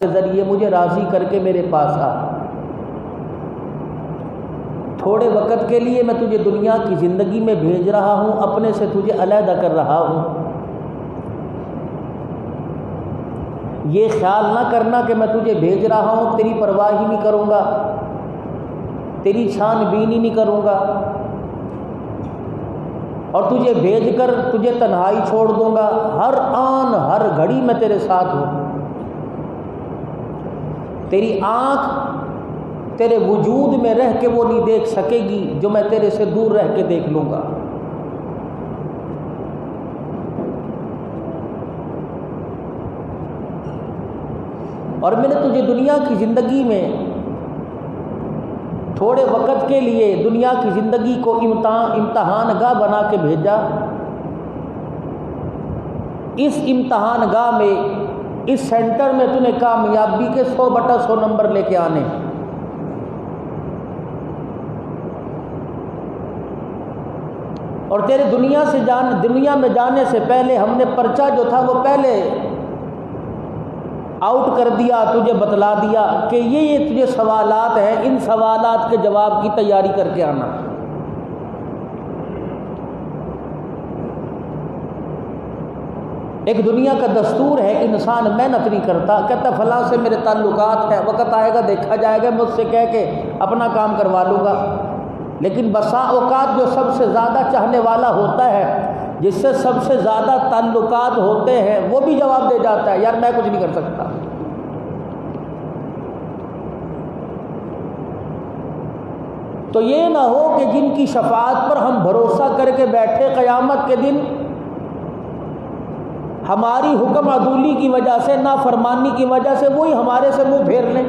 کے ذریعے مجھے راضی کر کے میرے پاس آ. تھوڑے وقت کے لیے میں تجھے دنیا کی زندگی میں بھیج رہا ہوں، اپنے سے تجھے علیحدہ کر رہا ہوں. یہ خیال نہ کرنا کہ میں تجھے بھیج رہا ہوں تیری پرواہ ہی نہیں کروں گا، تیری چھان بین ہی نہیں کروں گا، اور تجھے بھیج کر تجھے تنہائی چھوڑ دوں گا. ہر آن ہر گھڑی میں تیرے ساتھ ہوں. تیری آنکھ تیرے وجود میں رہ کے وہ نہیں دیکھ سکے گی جو میں تیرے سے دور رہ کے دیکھ لوں گا. اور میں نے تجھے دنیا کی زندگی میں تھوڑے وقت کے لیے دنیا کی زندگی کو امتحان گاہ بنا کے بھیجا. اس امتحان گاہ میں، اس سینٹر میں تُو نے کامیابی کے 100/100 نمبر لے کے آنے. اور تیرے دنیا میں جانے سے پہلے ہم نے پرچہ جو تھا وہ پہلے آؤٹ کر دیا، تجھے بتلا دیا کہ یہ تجھے سوالات ہیں، ان سوالات کے جواب کی تیاری کر کے آنا. ایک دنیا کا دستور ہے، انسان محنت نہیں کرتا، کہتا فلاں سے میرے تعلقات ہیں، وقت آئے گا دیکھا جائے گا، مجھ سے کہہ کے اپنا کام کروا لوں گا. لیکن بسا اوقات جو سب سے زیادہ چاہنے والا ہوتا ہے، جس سے سب سے زیادہ تعلقات ہوتے ہیں، وہ بھی جواب دے جاتا ہے یار میں کچھ نہیں کر سکتا. تو یہ نہ ہو کہ جن کی شفاعت پر ہم بھروسہ کر کے بیٹھے قیامت کے دن ہماری حکم عدولی کی وجہ سے، نافرمانی کی وجہ سے وہی ہمارے سے منہ پھیر لیں.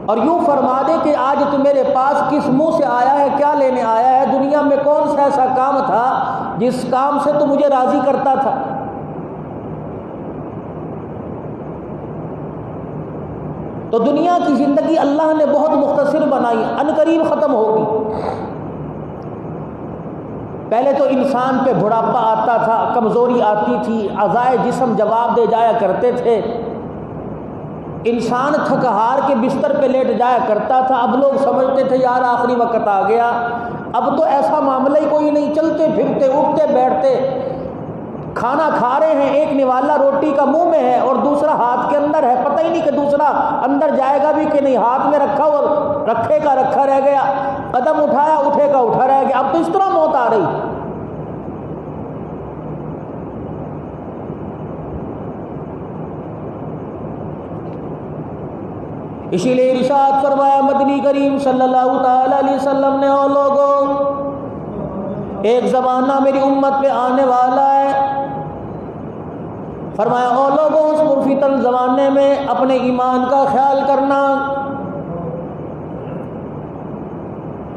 اور یوں فرما دے کہ آج تو میرے پاس کس منہ سے آیا ہے، کیا لینے آیا ہے، دنیا میں کون سا ایسا کام تھا جس کام سے تو مجھے راضی کرتا تھا. تو دنیا کی زندگی اللہ نے بہت مختصر بنائی، عنقریب ختم ہوگی. پہلے تو انسان پہ بڑھاپا آتا تھا، کمزوری آتی تھی، اعضائے جسم جواب دے جایا کرتے تھے، انسان تھک ہار کے بستر پہ لیٹ جایا کرتا تھا. اب لوگ سمجھتے تھے یار آخری وقت آ گیا، اب تو ایسا معاملہ ہی کوئی نہیں، چلتے پھرتے اٹھتے بیٹھتے، کھانا کھا رہے ہیں، ایک نوالا روٹی کا منہ میں ہے اور دوسرا ہاتھ کے اندر ہے، پتہ ہی نہیں کہ دوسرا اندر جائے گا بھی کہ نہیں، ہاتھ میں رکھا اور رکھے کا رکھا رہ گیا، قدم اٹھایا اٹھے کا اٹھا رہ گیا. اب تو اس طرح موت آ رہی. اسی لیے ارشاد فرمایا مدنی کریم صلی اللہ تعالی علیہ وسلم نے، او لوگوں ایک زمانہ میری امت پہ آنے والا ہے، فرمایا او لوگوں اس پرفتن زمانے میں اپنے ایمان کا خیال کرنا.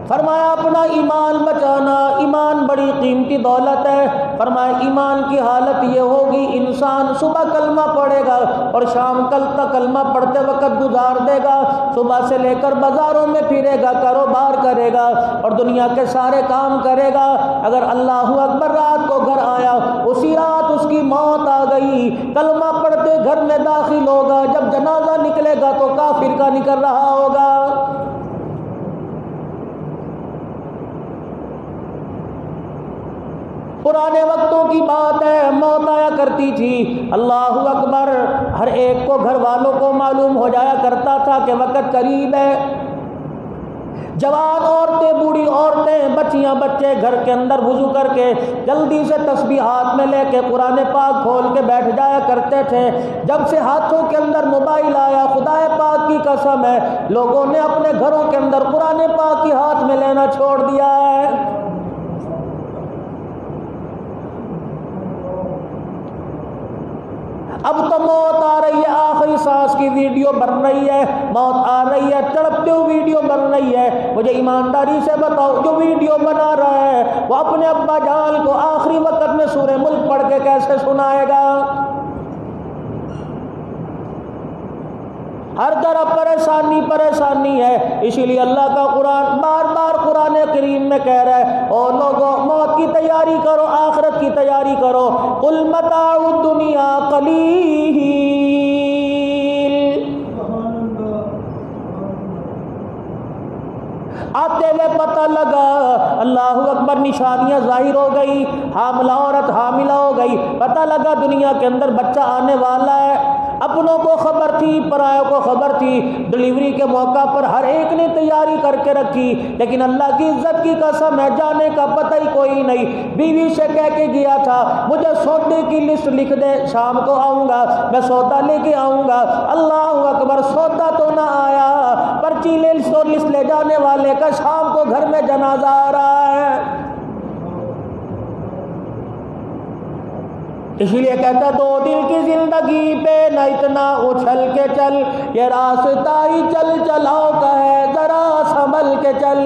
فرمایا اپنا ایمان بچانا، ایمان بڑی قیمتی دولت ہے. فرمایا ایمان کی حالت یہ ہوگی، انسان صبح کلمہ پڑھے گا اور شام کل تک کلمہ پڑھتے وقت گزار دے گا، صبح سے لے کر بازاروں میں پھرے گا، کاروبار کرے گا اور دنیا کے سارے کام کرے گا. اگر اللہ اکبر رات کو گھر آیا، اسی رات اس کی موت آ گئی، کلمہ پڑھتے گھر میں داخل ہوگا، جب جنازہ نکلے گا تو کافر کا نکل رہا ہوگا. پرانے وقتوں کی بات ہے، موت آیا کرتی تھی، اللہ اکبر، ہر ایک کو گھر والوں کو معلوم ہو جایا کرتا تھا کہ وقت قریب ہے. جوان عورتیں، بوڑھی عورتیں، بچیاں بچے گھر کے اندر وضو کر کے جلدی سے تسبیح ہاتھ میں لے کے قرآن پاک کھول کے بیٹھ جایا کرتے تھے. جب سے ہاتھوں کے اندر موبائل آیا، خدا پاک کی قسم ہے لوگوں نے اپنے گھروں کے اندر قرآن پاک کی ہاتھ میں لینا چھوڑ دیا ہے. اب تو موت آ رہی ہے، آخری سانس کی ویڈیو بن رہی ہے، موت آ رہی ہے، تڑپتے ہوئے ویڈیو بن رہی ہے. مجھے ایمانداری سے بتاؤ جو ویڈیو بنا رہا ہے وہ اپنے ابا جان کو آخری وقت میں سورہ ملک پڑھ کے کیسے سنائے گا؟ ہر طرف پریشانی پریشانی ہے، اسی لیے اللہ کا قرآن بار بار قرآن کریم میں کہہ رہا ہے او لوگوں موت کی تیاری کرو، آخرت کی تیاری کرو، قل متاع الدنیا قلیل۔ آتے ہوئے پتہ لگا، اللہ اکبر، نشانیاں ظاہر ہو گئی، حاملہ عورت حاملہ ہو گئی، پتہ لگا دنیا کے اندر بچہ آنے والا ہے۔ اپنوں کو خبر تھی، پرایوں کو خبر تھی، ڈلیوری کے موقع پر ہر ایک نے تیاری کر کے رکھی، لیکن اللہ کی عزت کی قسم ہے جانے کا پتہ ہی کوئی نہیں۔ بیوی سے کہہ کے گیا تھا مجھے سودے کی لسٹ لکھ دے، شام کو آؤں گا میں سودا لے کے آؤں گا، اللہ اکبر، سودا تو نہ آیا، پرچی لسٹ لے جانے والے کا شام کو گھر میں جنازہ آ رہا ہے۔ اسی لیے کہتا دو دل کی زندگی پہ نہ اتنا اچھل کے چل، یہ راستہ ہی چل چلاؤ کا ہے، ذرا سنبھل کے چل۔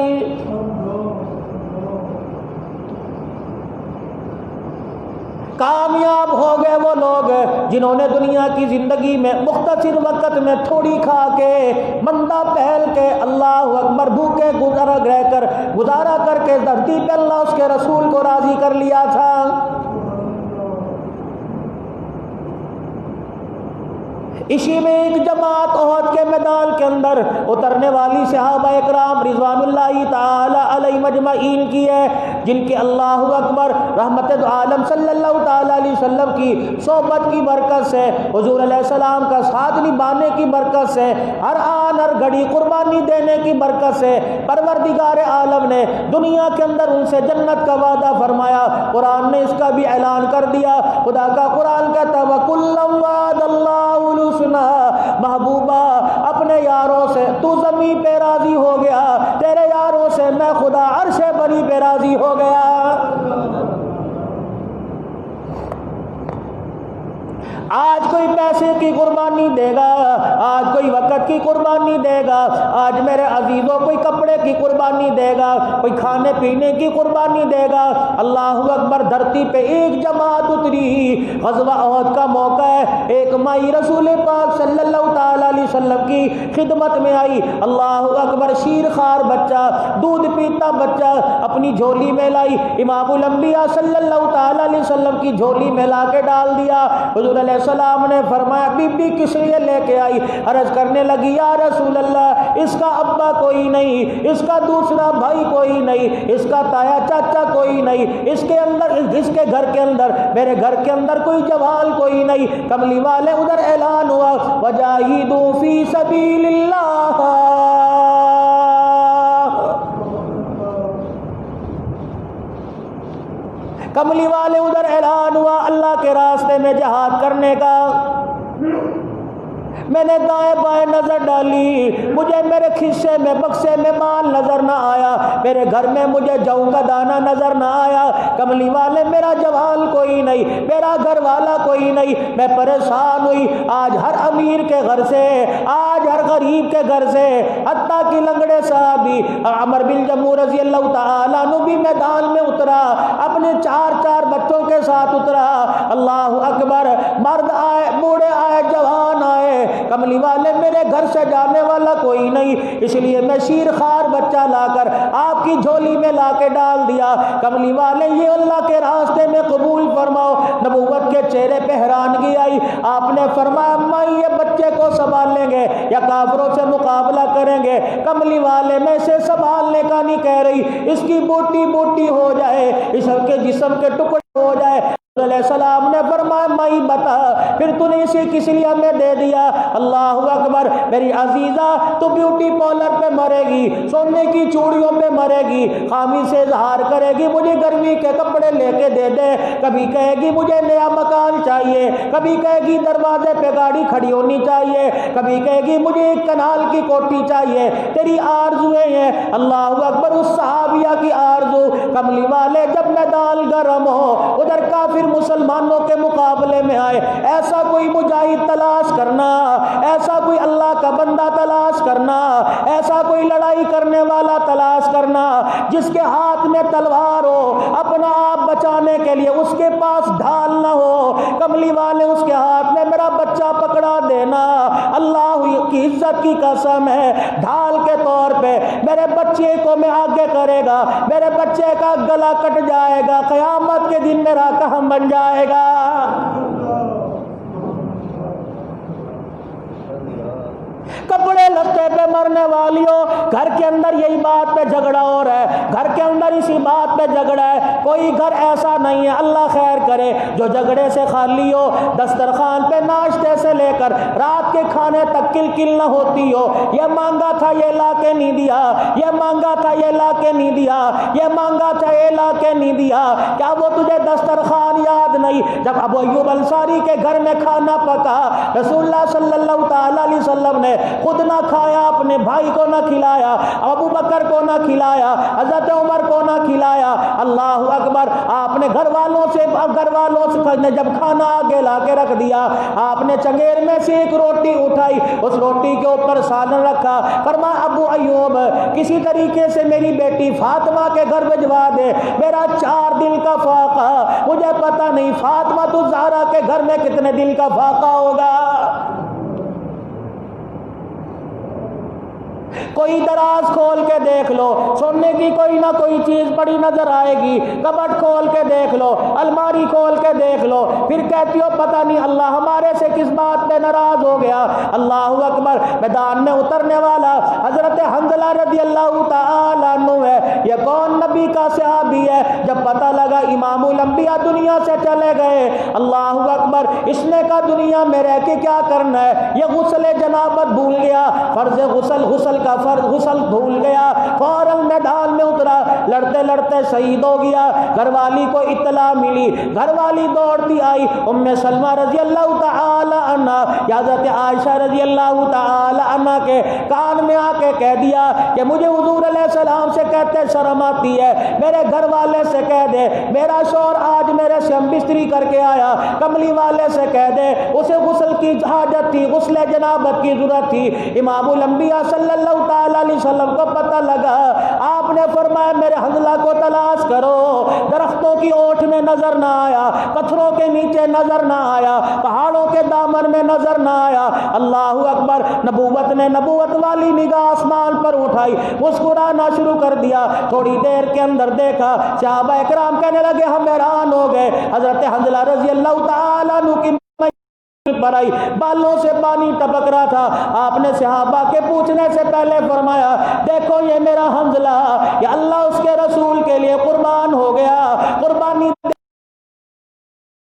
کامیاب ہو گئے وہ لوگ جنہوں نے دنیا کی زندگی میں مختصر وقت میں تھوڑی کھا کے، مندہ پہل کے، اللہ اکبر، بھوکے گزارا کر کے دھرتی پہ اللہ اس کے رسول کو راضی کر لیا تھا۔ اسی میں ایک جماعت احد کے میدان کے اندر اترنے والی صحابہ اکرام رضوان اللہ تعالی علیہ مجمعین کی ہے، جن کے اللہ اکبر رحمت عالم صلی اللہ تعالی علیہ وسلم کی صحبت کی برکت سے، حضور علیہ السلام کا ساتھ نبھانے کی برکت سے، ہر آن ہر گھڑی قربانی دینے کی برکت سے پروردگار عالم نے دنیا کے اندر ان سے جنت کا وعدہ فرمایا۔ قرآن نے اس کا بھی اعلان کر دیا، خدا کا قرآن کہتا ہے وَكُلًّا وَعَدَ اللَّهُ الْحُسْنَىٰ، محبوبہ اپنے یاروں سے تو زمین پہ راضی ہو گیا، تیرے یاروں سے میں خدا عرش بری پہ راضی ہو گیا۔ آج کوئی پیسے کی قربانی دے گا، آج کوئی وقت کی قربانی دے گا، آج میرے عزیزوں کوئی کپڑے کی قربانی دے گا، کوئی کھانے پینے کی قربانی دے گا۔ اللہ اکبر، دھرتی پہ ایک جماعت اتری، غزوہ احد کا موقع ہے، ایک مائی رسول پاک صلی اللہ تعالی علیہ وسلم کی خدمت میں آئی، اللہ اکبر، شیر خوار بچہ، دودھ پیتا بچہ اپنی جھولی میں لائی، امام الانبیاء صلی اللہ تعالی علیہ وسلم کی جھولی میں لا کے ڈال دیا۔ حضور علیہ السلام نے فرمایا بی بی کس لیے لے کے آئی؟ عرض کرنے لگی یا رسول اللہ، اس کا ابا کوئی نہیں، اس کا دوسرا بھائی کوئی نہیں، اس کا تایا چاچا کوئی نہیں، اس کے گھر کے اندر، میرے گھر کے اندر کوئی جوال کوئی نہیں۔ کملی والے ادھر اعلان ہوا وجاہدوا فی سبیل اللہ، کملی والے ادھر اعلان ہوا اللہ کے راستے میں جہاد کرنے کا۔ میں نے دائیں بائیں نظر ڈالی، مجھے میرے خصے میں بکسے میں مال نظر نہ آیا، میرے گھر میں مجھے جوں کا دانہ نظر نہ آیا۔ کملی والے میرا جوال کوئی نہیں، میرا گھر والا کوئی نہیں، میں پریشان ہوئی۔ آج ہر امیر کے گھر سے، آج ہر غریب کے گھر سے، حتیٰ کہ لنگڑے صحابی عمر بن جموح رضی اللہ تعالیٰ عنہ بھی میدان میں اترا، اپنے چار بچوں کے ساتھ اترا۔ اللہ اکبر، مرد آئے، بوڑھے آئے، جوان آئے، کملی والے میرے گھر سے جانے والا کوئی نہیں، اس لیے میں شیر خوار بچہ لا کر آپ کی جھولی میں لا کے ڈال دیا۔ کملی والے یہ اللہ کے راستے میں قبول فرماؤ۔ نبوت کے چہرے پہ حیرانگی آئی، آپ نے فرمایا میں یہ بچے کو سنبھال لیں گے یا کافروں سے مقابلہ کریں گے؟ کملی والے میں اسے سنبھالنے کا نہیں کہہ رہی، اس کی بوٹی بوٹی ہو جائے، اس کے جسم کے ٹکڑے ہو جائے۔ علیہ السلام نے فرمایا مائی بتا پھر تو نے اسے کس لیے ہمیں دے دیا؟ اللہ اکبر، میری عزیزہ تو بیوٹی پارلر پہ مرے گی، سونے کی چوڑیوں پہ مرے گی، خامی سے اظہار کرے گی مجھے گرمی کے کپڑے لے کے دے دے، کبھی کہے گی مجھے نیا مکان چاہیے، کبھی کہے گی دروازے پہ گاڑی کھڑی ہونی چاہیے، کبھی کہے گی مجھے ایک کنال کی کوٹھی چاہیے، تیری آرزویں ہیں۔ اللہ اکبر، اس صحابیہ کی آرزو، کملی والے جب میدان گرم ہو ادھر کافر مسلمانوں کے مقابلے میں آئے، ایسا کوئی مجاہد تلاش کرنا، ایسا کوئی اللہ کا بندہ تلاش کرنا، ایسا کوئی لڑائی کرنے والا تلاش کرنا جس کے ہاتھ میں تلوار ہو، اپنا آپ بچانے کے لیے اس کے پاس ڈھال نہ ہو۔ کملی والے اس کے ہاتھ میں میرا بچہ پکڑا دینا، اللہ کی عزت کی قسم ہے، ڈھال کے طور پہ میرے بچے کو میں آگے کرے گا، میرے بچے کا گلا کٹ جائے گا، قیامت کے دن میرا کہم بن جائے گا۔ کپڑے لتے پہ مرنے والیوں، گھر کے اندر یہی بات پہ جھگڑا ہو رہا ہے، گھر کے اندر اسی بات پہ جھگڑا ہے۔ کوئی گھر ایسا نہیں ہے، اللہ خیر کرے، جو جھگڑے سے خالی ہو، دسترخوان پہ ناشتے سے لے کر رات کے کھانے تک کل نہ ہوتی ہو، یہ مانگا تھا یہ لا کے نہیں دیا، یہ مانگا تھا یہ لا کے نہیں دیا، یہ مانگا تھا یہ لا کے نہیں دیا۔ کیا وہ تجھے دسترخوان یاد نہیں جب ابو ایوب انصاری کے گھر میں کھانا پکا، رسول اللہ صلی اللہ تعالی علیہ وسلم نے خود نہ کھایا، اپنے بھائی کو نہ کھلایا، ابو بکر کو نہ کھلایا، حضرت عمر کو نہ کھلایا، اللہ اکبر، آپ نے گھر والوں سے جب کھانا آگے لا کے رکھ دیا، آپ نے چنگیر میں سے ایک روٹی اٹھائی، اس روٹی کے اوپر سالن رکھا، فرمایا ابو ایوب کسی طریقے سے میری بیٹی فاطمہ کے گھر بھجوا دے، میرا 4 دن کا فاقہ، مجھے پتہ نہیں فاطمہ تو زہرا کے گھر میں کتنے دن کا فاقہ ہوگا۔ کوئی دراز کھول کے دیکھ لو، سونے کی کوئی نہ کوئی چیز پڑی نظر آئے گی، کبٹ کھول کے دیکھ لو، الماری کھول کے دیکھ لو، پھر کہتی ہو پتہ نہیں اللہ ہمارے سے کس بات پہ ناراض ہو گیا۔ اللہ اکبر، میدان میں اترنے والا حضرت حنظلہ رضی اللہ تعالیٰ عنہ ہے۔ یہ کون نبی کا صحابی ہے؟ جب پتہ لگا امام الانبیاء دنیا سے چلے گئے، اللہ اکبر، اس نے کہا دنیا میں رہ کے کیا کرنا ہے؟ یہ غسل جنابت بھول گیا، فرض غسل کا فرض غسل بھول گیا، فوراً میدان میں اترا، لڑتے لڑتے شہید ہو گیا۔ گھر والی کو اطلاع ملی، گھر والی دوڑتی آئی، ام سلمہ رضی اللہ تعالی عنہ، حضرت عائشہ رضی اللہ تعالی عنہ کے کان میں آ کے کہہ دیا کہ مجھے حضور علیہ السلام سے کہتے شرم آتی ہے، میرے گھر والے سے کہہ دے میرا شوہر آج میرے سے ہم بستری کر کے آیا، کملی والے سے کہہ دے اسے غسل کی حاجت تھی، غسل جنابت کی ضرورت تھی۔ امام الانبیاء صلی اللہ تعالی علیہ وسلم کو پتہ لگا، آپ نے فرمایا میرے حنظلہ کو تلاش کرو، درختوں کی اوٹ میں نظر نہ آیا، پتھروں کے نیچے نظر نہ آیا، پہاڑوں کے دامن میں نظر نہ آیا۔ اللہ اکبر، نبوت نے نبوت والی نگاہ آسمان پر اٹھائی، مسکرانا شروع کر دیا۔ تھوڑی دیر کے اندر دیکھا صحابہ اکرام کہنے لگے ہم حیران ہو گئے، حضرت حنظلہ رضی اللہ تعالیٰ عنہ کی پر آئی، بالوں سے پانی ٹپک رہا تھا۔ آپ نے صحابہ کے پوچھنے سے پہلے فرمایا دیکھو یہ میرا حنظلہ، یہ اللہ اس کے رسول کے لیے قربان ہو گیا، قربانی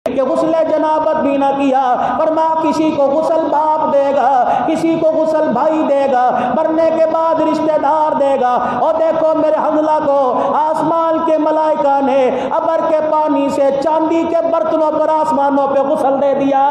کہ غسل جنابت بھی نہ کیا۔ فرمایا کسی کو غسل باپ دے گا، کسی کو غسل بھائی دے گا، مرنے کے بعد رشتہ دار دے گا، اور دیکھو میرے حنظلہ کو آسمان کے ملائکہ نے ابر کے پانی سے چاندی کے برتنوں پر آسمانوں پہ غسل دے دیا۔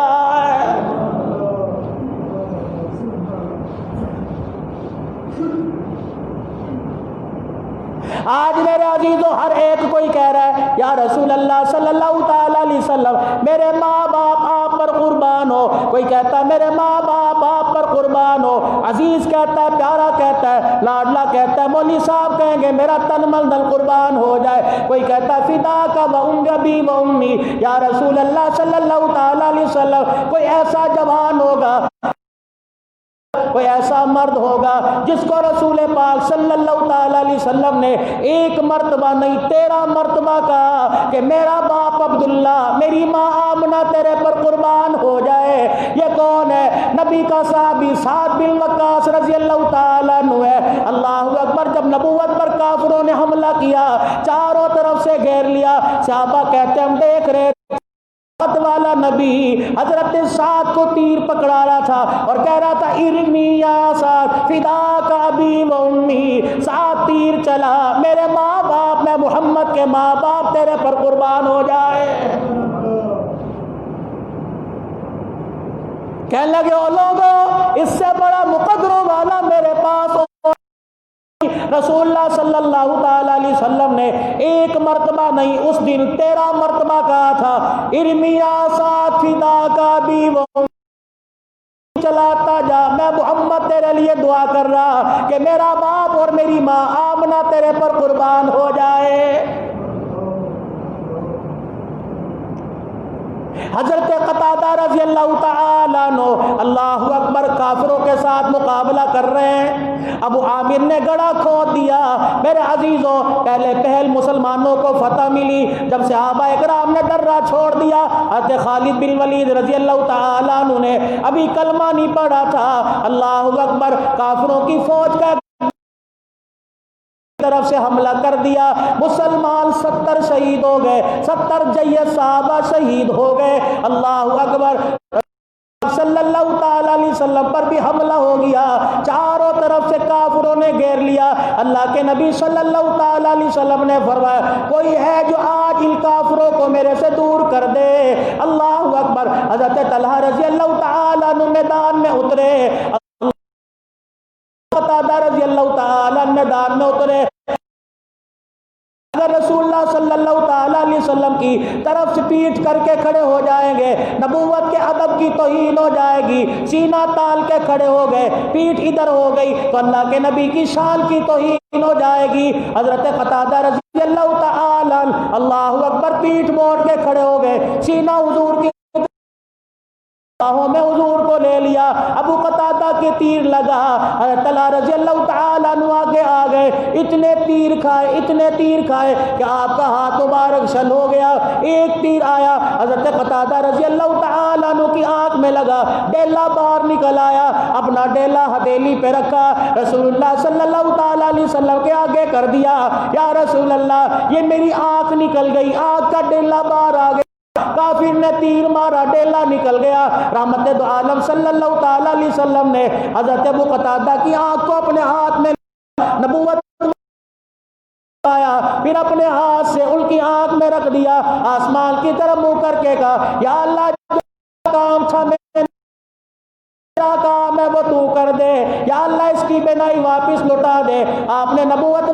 آج میرے عزیزوں ہر ایک کوئی کہہ رہا ہے یا رسول اللہ صلی اللہ تعالی علیہ وسلم میرے ماں باپ آپ پر قربان ہو، کوئی کہتا ہے میرے ماں باپ آپ پر قربان ہو، عزیز کہتا ہے، پیارا کہتا ہے، لاڈلا کہتا ہے، مولوی صاحب کہیں گے میرا تن من دل قربان ہو جائے، کوئی کہتا ہے فدا کا و ابی و امی، یا رسول اللہ صلی اللہ تعالی علیہ وسلم کوئی ایسا جوان ہوگا، کوئی ایسا مرد ہوگا جس کو رسول پاک صلی اللہ تعالی علیہ وسلم نے ایک مرتبہ نہیں 13 مرتبہ کہا کہ میرا باپ عبداللہ میری ماں آمنہ تیرے پر قربان ہو جائے۔ یہ کون ہے؟ نبی کا صحابی سعد بن وقاص رضی اللہ تعالیٰ عنہ ہے۔ اللہ اکبر، جب نبوت پر کافروں نے حملہ کیا، چاروں طرف سے گھیر لیا، صحابہ کہتے ہم دیکھ رہے والا نبی حضرت سعد کو تیر پکڑا رہا تھا اور کہہ رہا تھا ارمی یا سعد فداک ابی و امی، سعد تیر چلا، میرے ماں باپ، میں محمد کے ماں باپ تیرے پر قربان ہو جائے۔ کہنے لگے او لوگوں اس سے بڑا مقدروں والا میرے پاس رسول اللہ صلی اللہ تعالی علیہ وسلم نے ایک مرتبہ نہیں اس دن 13 مرتبہ کہا تھا ارمیا ساتھ فداک ابی و امی، چلاتا جا، میں محمد تیرے لیے دعا کر رہا کہ میرا باپ اور میری ماں آمنہ تیرے پر قربان ہو جائے۔ حضرت قتادہ رضی اللہ تعالیٰ عنہ اللہ اکبر کافروں کے ساتھ مقابلہ کر رہے ہیں. ابو عامر نے گڑھا کھود دیا. میرے عزیزوں پہلے پہل مسلمانوں کو فتح ملی جب صحابہ اکرام نے درہ چھوڑ دیا. حضرت خالد بن ولید رضی اللہ تعالیٰ عنہ نے ابھی کلمہ نہیں پڑھا تھا. اللہ اکبر کافروں کی فوج کا طرف سے حملہ کر دیا. مسلمان 70 شہید ہو گئے. 70 جیش صحابہ شہید ہو گئے. اللہ اکبر. صلی اللہ تعالیٰ علیہ وسلم پر بھی حملہ ہو گیا. چاروں طرف سے کافروں نے گھیر لیا. اللہ کے نبی صلی اللہ تعالیٰ علیہ وسلم نے فرمایا کوئی ہے جو آج ان کافروں کو میرے سے دور کر دے. اللہ اکبر. حضرت طلحہ رضی اللہ تعالیٰ عنہ میدان میں اترے. قتادہ رضی اللہ تعالیٰ میدان میں اترے. اگر رسول اللہ صلی اللہ تعالیٰ علیہ وسلم کی طرف سے پیٹ کر کے کھڑے ہو جائیں گے نبوت کے ادب کی توہین ہو جائے گی. سینہ تال کے کھڑے ہو گئے, پیٹ ادھر ہو گئی تو اللہ کے نبی کی شان کی توہین ہو جائے گی. حضرت قتادہ رضی اللہ تعالیٰ اللہ اکبر پیٹ موڑ کے کھڑے ہو گئے. سینہ حضور کی میں حضور کو لے لیا. ابو قتادہ کے تیر لگا. حضرت طلحہ رضی اللہ تعالیٰ عنہ آگے آ گئے. اتنے تیر کھائے کہ آپ کا ہاتھ مبارک شل ہو گیا. ایک تیر آیا حضرت قتادہ رضی اللہ تعالیٰ عنہ کی آنکھ میں لگا. ڈیلا باہر نکل آیا. اپنا ڈیلا ہتھیلی پہ رکھا. رسول اللہ صلی اللہ تعالیٰ علیہ وسلم کے آگے کر دیا. یا رسول اللہ یہ میری آنکھ نکل گئی. آنکھ کا ڈیلا باہر آ گیا. کافر نے تیر مارا, ڈیلا نکل گیا. رحمت دو عالم صلی اللہ تعالیٰ علیہ وسلم نے حضرت ابو قتادہ کی آنکھ کو اپنے ہاتھ میں نبوت آیا, پھر اپنے ہاتھ سے ان کی آنکھ میں رکھ دیا. آسمان کی طرف منہ کر کے کہا یا اللہ جو کام تھا میرا کام ہے وہ تو کر دے. یا اللہ اس کی بینائی واپس لوٹا دے. آپ نے نبوت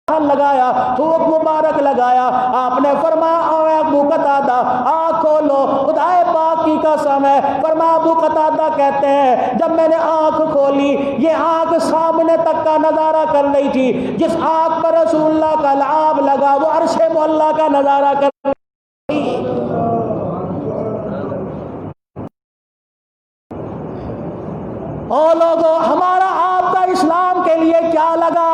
لگایا, تھوک مبارک لگایا. آپ نے فرمایا ابو قتادہ آنکھ کھولو. خدائے پاک کی قسم ہے فرمایا ابو قتادہ کہتے ہیں جب میں نے آنکھ کھولی یہ آنکھ سامنے تک کا نظارہ کر رہی تھی. جس آنکھ پر رسول اللہ کا لعاب لگا وہ عرش معلیٰ کا نظارہ کر رہی تھی. او لوگوں ہمارا آپ کا اسلام کے لیے کیا لگا؟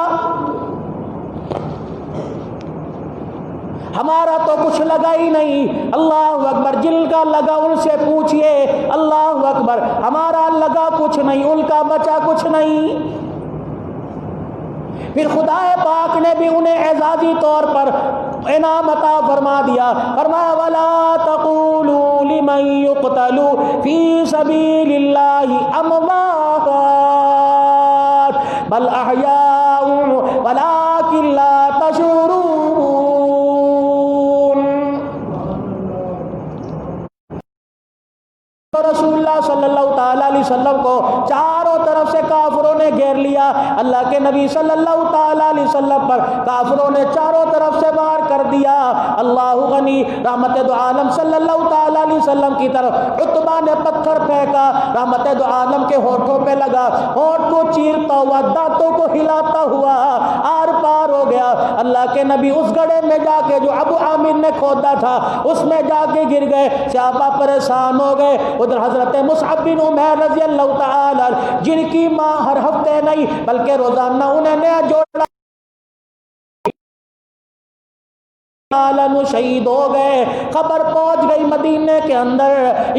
ہمارا تو کچھ لگا ہی نہیں. اللہ اکبر. جن کا لگا ان سے پوچھئے. اللہ اکبر. ہمارا لگا کچھ نہیں, ان کا بچا کچھ نہیں. پھر خدا پاک نے بھی انہیں اعزازی طور پر انعام عطا فرما دیا. فرمایا وَلَا تَقُولُوا لِمَن يُقْتَلُ فِي سَبِيلِ اللَّهِ أَمْوَاتٌ بَلْ أَحْيَاءٌ وَلَٰكِن لَّا تَشْعُرُونَ. رسول اللہ صلی اللہ تعالیٰ علیہ وسلم کو چاروں طرف سے کافروں نے گھیر لیا. اللہ کے نبی صلی اللہ تعالیٰ علیہ وسلم پر کافروں نے چاروں طرف سے وار کر دیا. اللہ غنی. رحمت دو عالم صلی اللہ تعالیٰ علیہ وسلم کی طرف عتبہ نے پتھر پھینکا. رحمت دو عالم کے ہونٹوں پہ لگا. ہونٹ کو چیرتا ہوا, دانتوں کو ہلاتا ہوا آر پار ہو گیا. اللہ کے نبی اس گڑھے میں جا کے جو ابو عامر نے کھودا تھا اس میں جا کے گر گئے. صحابہ پریشان ہو گئے. ادھر حضرت مصعب بن عمیر رضی اللہ تعالی جن کی ماں ہر ہفتے نہیں بلکہ روزانہ انہیں نیا جوڑا شہید ہو گئے. خبر پہنچ گئی مدینے کے اندر.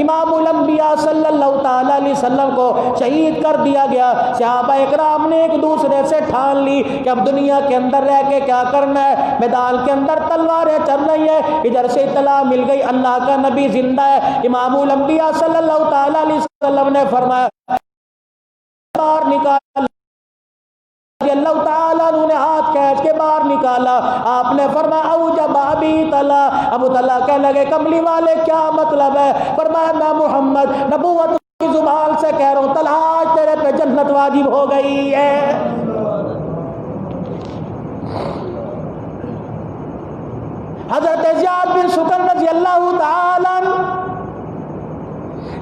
امام الانبیاء صلی اللہ تعالی علیہ وسلم کو شہید کر دیا گیا. صحابہ اکرام نے ایک دوسرے سے ٹھان لی کہ اب دنیا کے اندر رہ کے کیا کرنا ہے. میدان کے اندر تلواریں چل رہی ہیں. ادھر سے اطلاع مل گئی اللہ کا نبی زندہ ہے. امام الانبیاء صلی اللہ تعالی علیہ وسلم نے فرمایا باہر نکال. اللہ تعالیٰ نے ہاتھ کھینچ کے باہر نکالا. آپ نے فرمایا اوجب ابی طلحہ. ابو طلحہ کہنے لگے کملی والے کیا مطلب ہے؟ فرمایا میں محمد نبوت کی زبان سے کہہ رہا ہوں طلحہ آج تیرے پہ جنت واجب ہو گئی ہے. حضرت زیاد بن سکن رضی اللہ تعالیٰ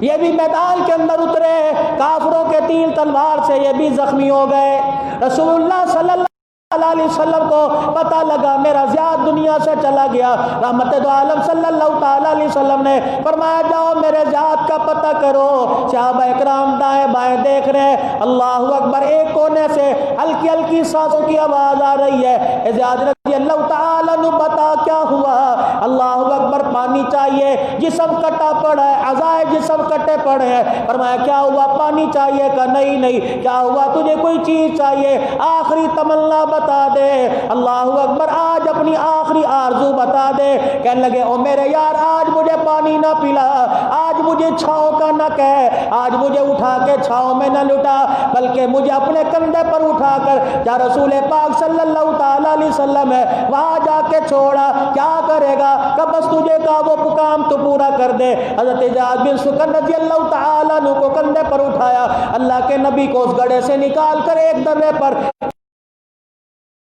یہ بھی میدان کے اندر اترے. کافروں کے تیر تلوار سے یہ بھی زخمی ہو گئے. رسول اللہ صلی اللہ علیہ وسلم کو پتہ لگا میرا زیاد دنیا سے چلا گیا، رحمت دو عالم صلی اللہ تعالی علیہ وسلم نے فرمایا جاؤ میرے زیاد کا پتہ کرو۔ صحابہ اکرام دائیں بائیں دیکھ رہے ہیں، اللہ اکبر، ایک کونے سے ہلکی ہلکی سانسوں کی آواز آ رہی ہے، زیاد رضی اللہ تعالیٰ عنہ بتا کیا ہوا؟ اللہ اکبر، پانی چاہیے، جسم کٹا پڑا ہے، اعضائے جسم کٹے پڑے ہیں۔ فرمایا کیا ہوا؟ پانی چاہیے؟ کہ نہیں۔ کیا ہوا؟ تجھے کوئی چیز چاہیے؟ آخری تمنا بتا دے۔ اللہ اکبر، آج اپنی آخری آرزو بتا دے۔ کہنے لگے او میرے یار، آج مجھے پانی نہ پلا، آج مجھے چھاؤں کا نہ کہہ، آج مجھے اٹھا کے چھاؤں میں نہ لٹا، بلکہ مجھے اپنے کندھے پر اٹھا کر جا رسول پاک صلی اللہ تعالی علیہ وسلم ہے وہاں جا کے چھوڑا۔ کیا کرے گا؟ کہ بس تجھے کا وہ کام تو پورا کر دے۔ حضرت زیاد بن سکن رضی اللہ تعالیٰ عنہ کو کندھے پر اٹھایا، اللہ کے نبی کو اس گڑھے سے نکال کر ایک درے پر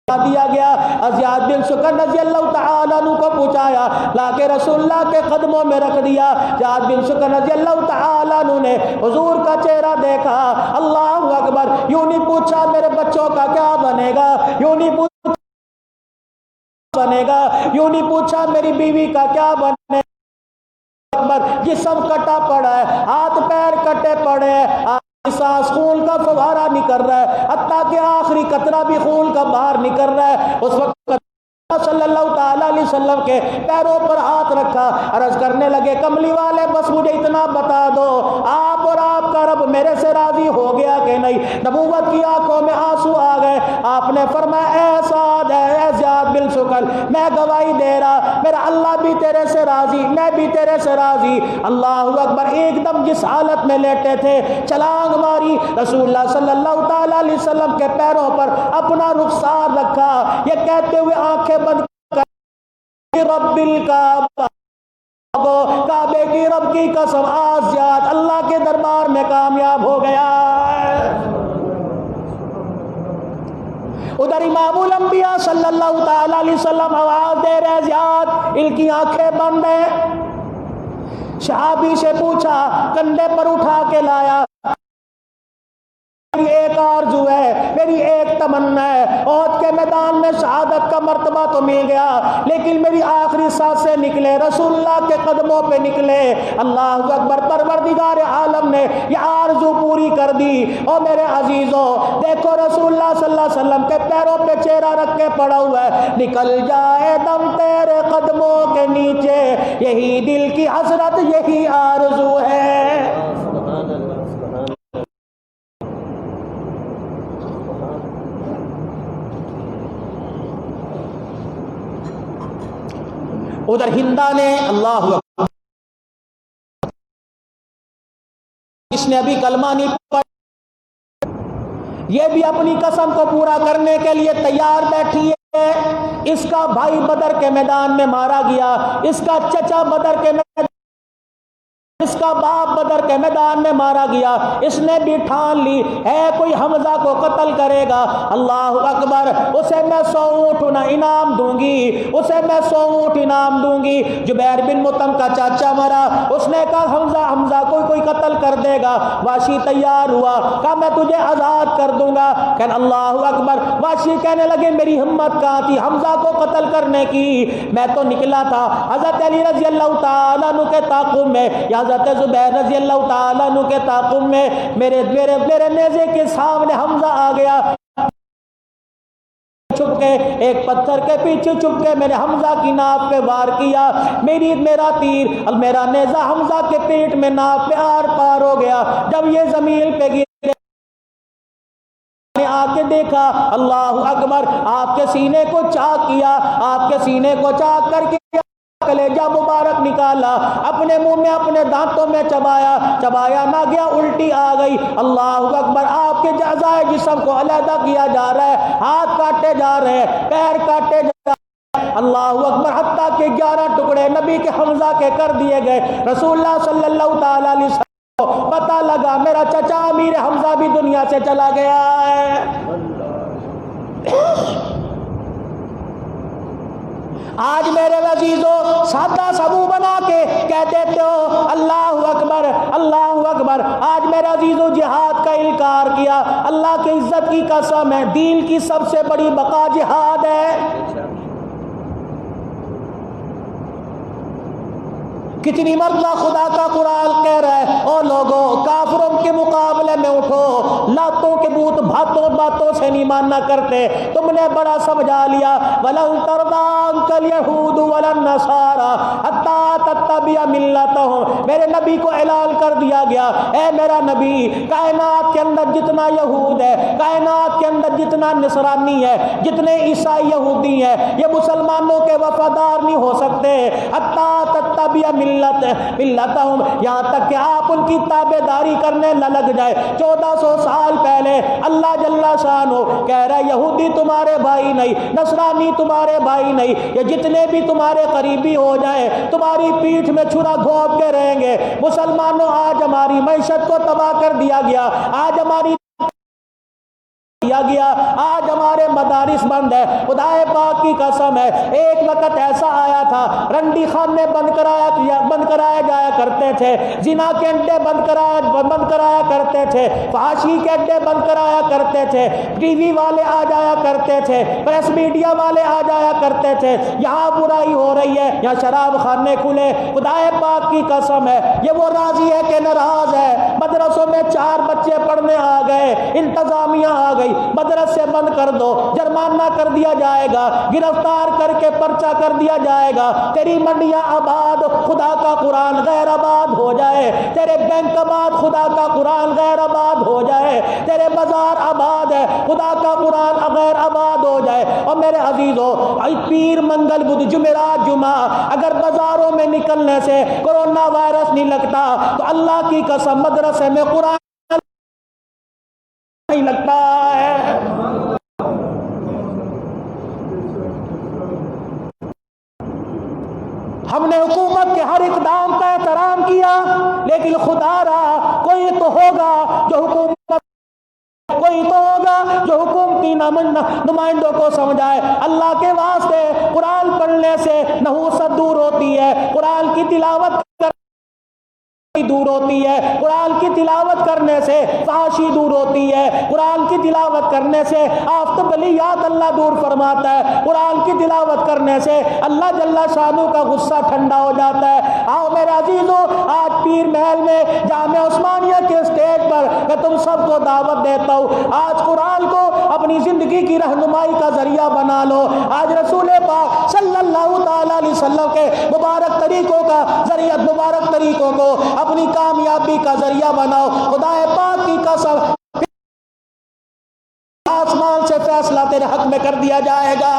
دیا گیا۔ زیاد بن سکن رضی اللہ تعالیٰ عنہ کو پہنچایا، لا کے رسول اللہ کے قدموں میں رکھ دیا۔ زیاد بن سکن رضی اللہ تعالیٰ عنہ نے حضور کا چہرہ دیکھا، اللہ اکبر، یوں نہیں پوچھا میرے بچوں کا کیا بنے گا، یوں نہیں پوچھا یوں نہیں پوچھا میری بیوی کا کیا بنے گا، جسم کٹا پڑا ہے، ہاتھ پیر کٹے پڑے ہیں، سانس خون کا فوارہ نکل رہا ہے، حتیٰ کہ آخری قطرہ بھی خون کا باہر نکل رہا ہے۔ اس وقت صلی اللہ تعالیٰ علیہ وسلم کے پیروں پر ہاتھ رکھا، عرض کرنے لگے کملی والے بس مجھے اتنا بتا دو، آپ اور آپ کا رب میرے سے راضی ہو گیا کہ نہیں؟ نبوت کی آنکھوں میں آنسو آ گئے۔ آپ نے فرمایا اے سعد، اے زیاد بن سکن، میں گواہی دے رہا، میرا اللہ بھی تیرے سے راضی، میں بھی تیرے سے راضی۔ اللہ اکبر، ایک دم جس حالت میں لیٹے تھے چلانگ ماری، رسول اللہ صلی اللہ تعالیٰ علیہ وسلم کے پیروں پر اپنا رخسار رکھا، یہ کہتے ہوئے آنکھیں بند کر رب الکعبہ، کعبے کی رب کی قسم، آج زیاد اللہ کے دربار میں کامیاب ہو گیا۔ ادھر امام الانبیاء صلی اللہ تعالی علیہ وسلم آواز دے رہے زیاد، ان کی آنکھیں بند ہیں۔ صحابی سے پوچھا، کندھے پر اٹھا کے لایا، میری ایک آرزو ہے، میری ایک تمنا ہے، احد کے میدان میں شہادت کا مرتبہ تو مل گیا، لیکن میری آخری سانسیں نکلے رسول اللہ کے قدموں پہ نکلے۔ اللہ اکبر، پروردگار عالم نے یہ آرزو پوری کر دی۔ اور میرے عزیزوں دیکھو، رسول اللہ صلی اللہ علیہ وسلم کے پیروں پہ چہرہ رکھ کے پڑا ہوا ہے، نکل جائے دم تیرے قدموں کے نیچے، یہی دل کی حسرت، یہی آرزو ہے۔ ادھر ہندا نے، اللہ اکبر، اس نے ابھی کلمہ نہیں پڑھا، یہ بھی اپنی قسم کو پورا کرنے کے لیے تیار بیٹھی ہے۔ اس کا بھائی بدر کے میدان میں مارا گیا، اس کا چچا بدر کے میدان، اس کا باپ بدر کے میدان میں مارا گیا، اس نے بھی ٹھان لی ہے کوئی حمزہ کو قتل کرے گا، اللہ اکبر، اسے میں 100 اونٹ انعام دوں گی، اسے میں 100 اونٹ انعام دوں گی۔ جبیر بن مطعم کا چاچا مرا، اس نے کہا حمزہ کوئی قتل کر دے گا، واشی تیار ہوا، کہا میں تجھے آزاد کر دوں گا۔ کہ اللہ اکبر، واشی کہنے لگے میری ہمت کہاں تھی حمزہ کو قتل کرنے کی، میں تو نکلا تھا حضرت علی رضی اللہ تعالیٰ عنہ کے تعاقب میں، حضرت زبیر رضی اللہ تعالیٰ عنہ کے تعاقب میں، میرے نیزے کے سامنے حمزہ آ گیا، چھپ کے ایک پتھر کے پیچھے چھپ کے میں نے حمزہ کی ناف پہ وار کیا، میرا تیر اور میرا نیزہ حمزہ کے پیٹ میں ناف پہ آر پار ہو گیا۔ جب یہ زمین پہ گرے نے آ کے دیکھا، اللہ اکبر، آپ کے سینے کو چاک کیا، آپ کے سینے کو چاک کر کے کلیجہ مبارک نکالا، اپنے منہ میں اپنے دانتوں میں چبایا نہ گیا، الٹی آ گئی۔ اللہ اکبر، آپ کے اعضائے جسم کو علیحدہ کیا جا رہا ہے، ہاتھ کاٹے جا رہے ہیں، پیر کاٹے جا رہے ہیں، اللہ اکبر، حتیٰ کہ 11 ٹکڑے نبی کے حمزہ کے کر دیے گئے۔ رسول اللہ صلی اللہ تعالی علیہ وسلم کو پتہ لگا میرا چچا امیر حمزہ بھی دنیا سے چلا گیا ہے۔ آج میرے عزیزوں سادہ سبو بنا کے کہہ دیتے ہو اللہ اکبر، اللہ اکبر. آج میرے عزیزو جہاد کا انکار کیا. اللہ کی عزت کی قسم ہے دین کی سب سے بڑی بقا جہاد ہے. کتنی مرتبہ خدا کا قرآن کہہ رہا ہے او لوگوں کافروں کے مقابلے میں اٹھو, لاتوں کے بوت باتوں سے نہیں ماننا کرتے. تم نے بڑا سمجھا لیا. وَلَن تَرْضَىٰ عَنكَ الْيَهُودُ وَلَا النَّصَارَىٰ حَتَّىٰ تَتَّبِعَ مِلَّتَهُمْ. میرے نبی کو اعلان کر دیا گیا اے میرا نبی کائنات کے اندر جتنا یہود ہے, کائنات کے اندر جتنا نصرانی ہے, جتنے عیسائی یہودی ہیں, یہ مسلمانوں کے وفادار نہیں ہو سکتے. حَتَّىٰ تَتَّبِعَ ملتہم, یہاں تک کہ آپ ان کی تابع داری کرنے لگ جائے. 1400 سال پہلے اللہ جل شانہ کہہ رہا ہے یہودی تمہارے بھائی نہیں, نصرانی تمہارے بھائی نہیں, یہ جتنے بھی تمہارے قریبی ہو جائیں تمہاری پیٹھ میں چھرا گھونپ کے رہیں گے. مسلمانوں آج ہماری معیشت کو تباہ کر دیا گیا, آج ہماری گیا, آج ہمارے مدارس بند ہے. خدا پاک کی قسم ہے ایک وقت ایسا آیا تھا رنڈی خانے بند کرایا جایا کرتے تھے, زنا کے اڈے بند کرایا کرتے تھے, فحاشی کے اڈے بند کرایا کرتے تھے, ٹی وی والے آ جایا کرتے تھے, پریس میڈیا والے آ جایا کرتے تھے. یہاں برائی ہو رہی ہے, یہاں شراب خانے کھلے. خدا پاک کی قسم ہے یہ وہ راضی ہے کہ ناراض ہے. مدرسوں میں 4 بچے پڑھنے آ گئے, انتظامیہ آ گئی, مدرسے بند کر دو, جرمانہ کر دیا جائے گا, گرفتار کر کے پرچہ کر دیا جائے گا. تیری منڈیاں آباد, خدا کا قرآن غیر آباد ہو جائے. تیرے بینک آباد, خدا کا قرآن غیر آباد ہو جائے. تیرے بازار آباد ہے, خدا کا قرآن غیر آباد ہو جائے. اور میرے عزیزو پیر منگل بدھ جمعرات جمعہ اگر بازاروں میں نکلنے سے کورونا وائرس نہیں لگتا تو اللہ کی قسم مدرسے میں قرآن نہیں لگتا ہے. ہم نے حکومت کے ہر اقدام کا احترام کیا, لیکن خدا را کوئی تو ہوگا جو حکومتی نمائندوں کو سمجھائے. اللہ کے واسطے قرآن پڑھنے سے نحوست دور ہوتی ہے, قرآن کی تلاوت دور ہوتی ہے, قرآن کی تلاوت کرنے سے فحاشی دور ہوتی ہے, قرآن کی تلاوت کرنے سے آفتبلیات اللہ دور فرماتا ہے, قرآن کی تلاوت کرنے سے اللہ جل شانہ کا غصہ ٹھنڈا ہو جاتا ہے. آؤ میرے عزیزو آج پیر محل میں جامع عثمانیہ کے اسٹیج پر میں تم سب کو دعوت دیتا ہوں, آج قرآن کو اپنی زندگی کی رہنمائی کا ذریعہ بنا لو. آج رسول پاک صلی اللہ تعالی علیہ وسلم کے مبارک طریقوں کو اپنی کامیابی کا ذریعہ بناؤ. خدا پاک کی قسم آسمان سے فیصلہ تیرے حق میں کر دیا جائے گا.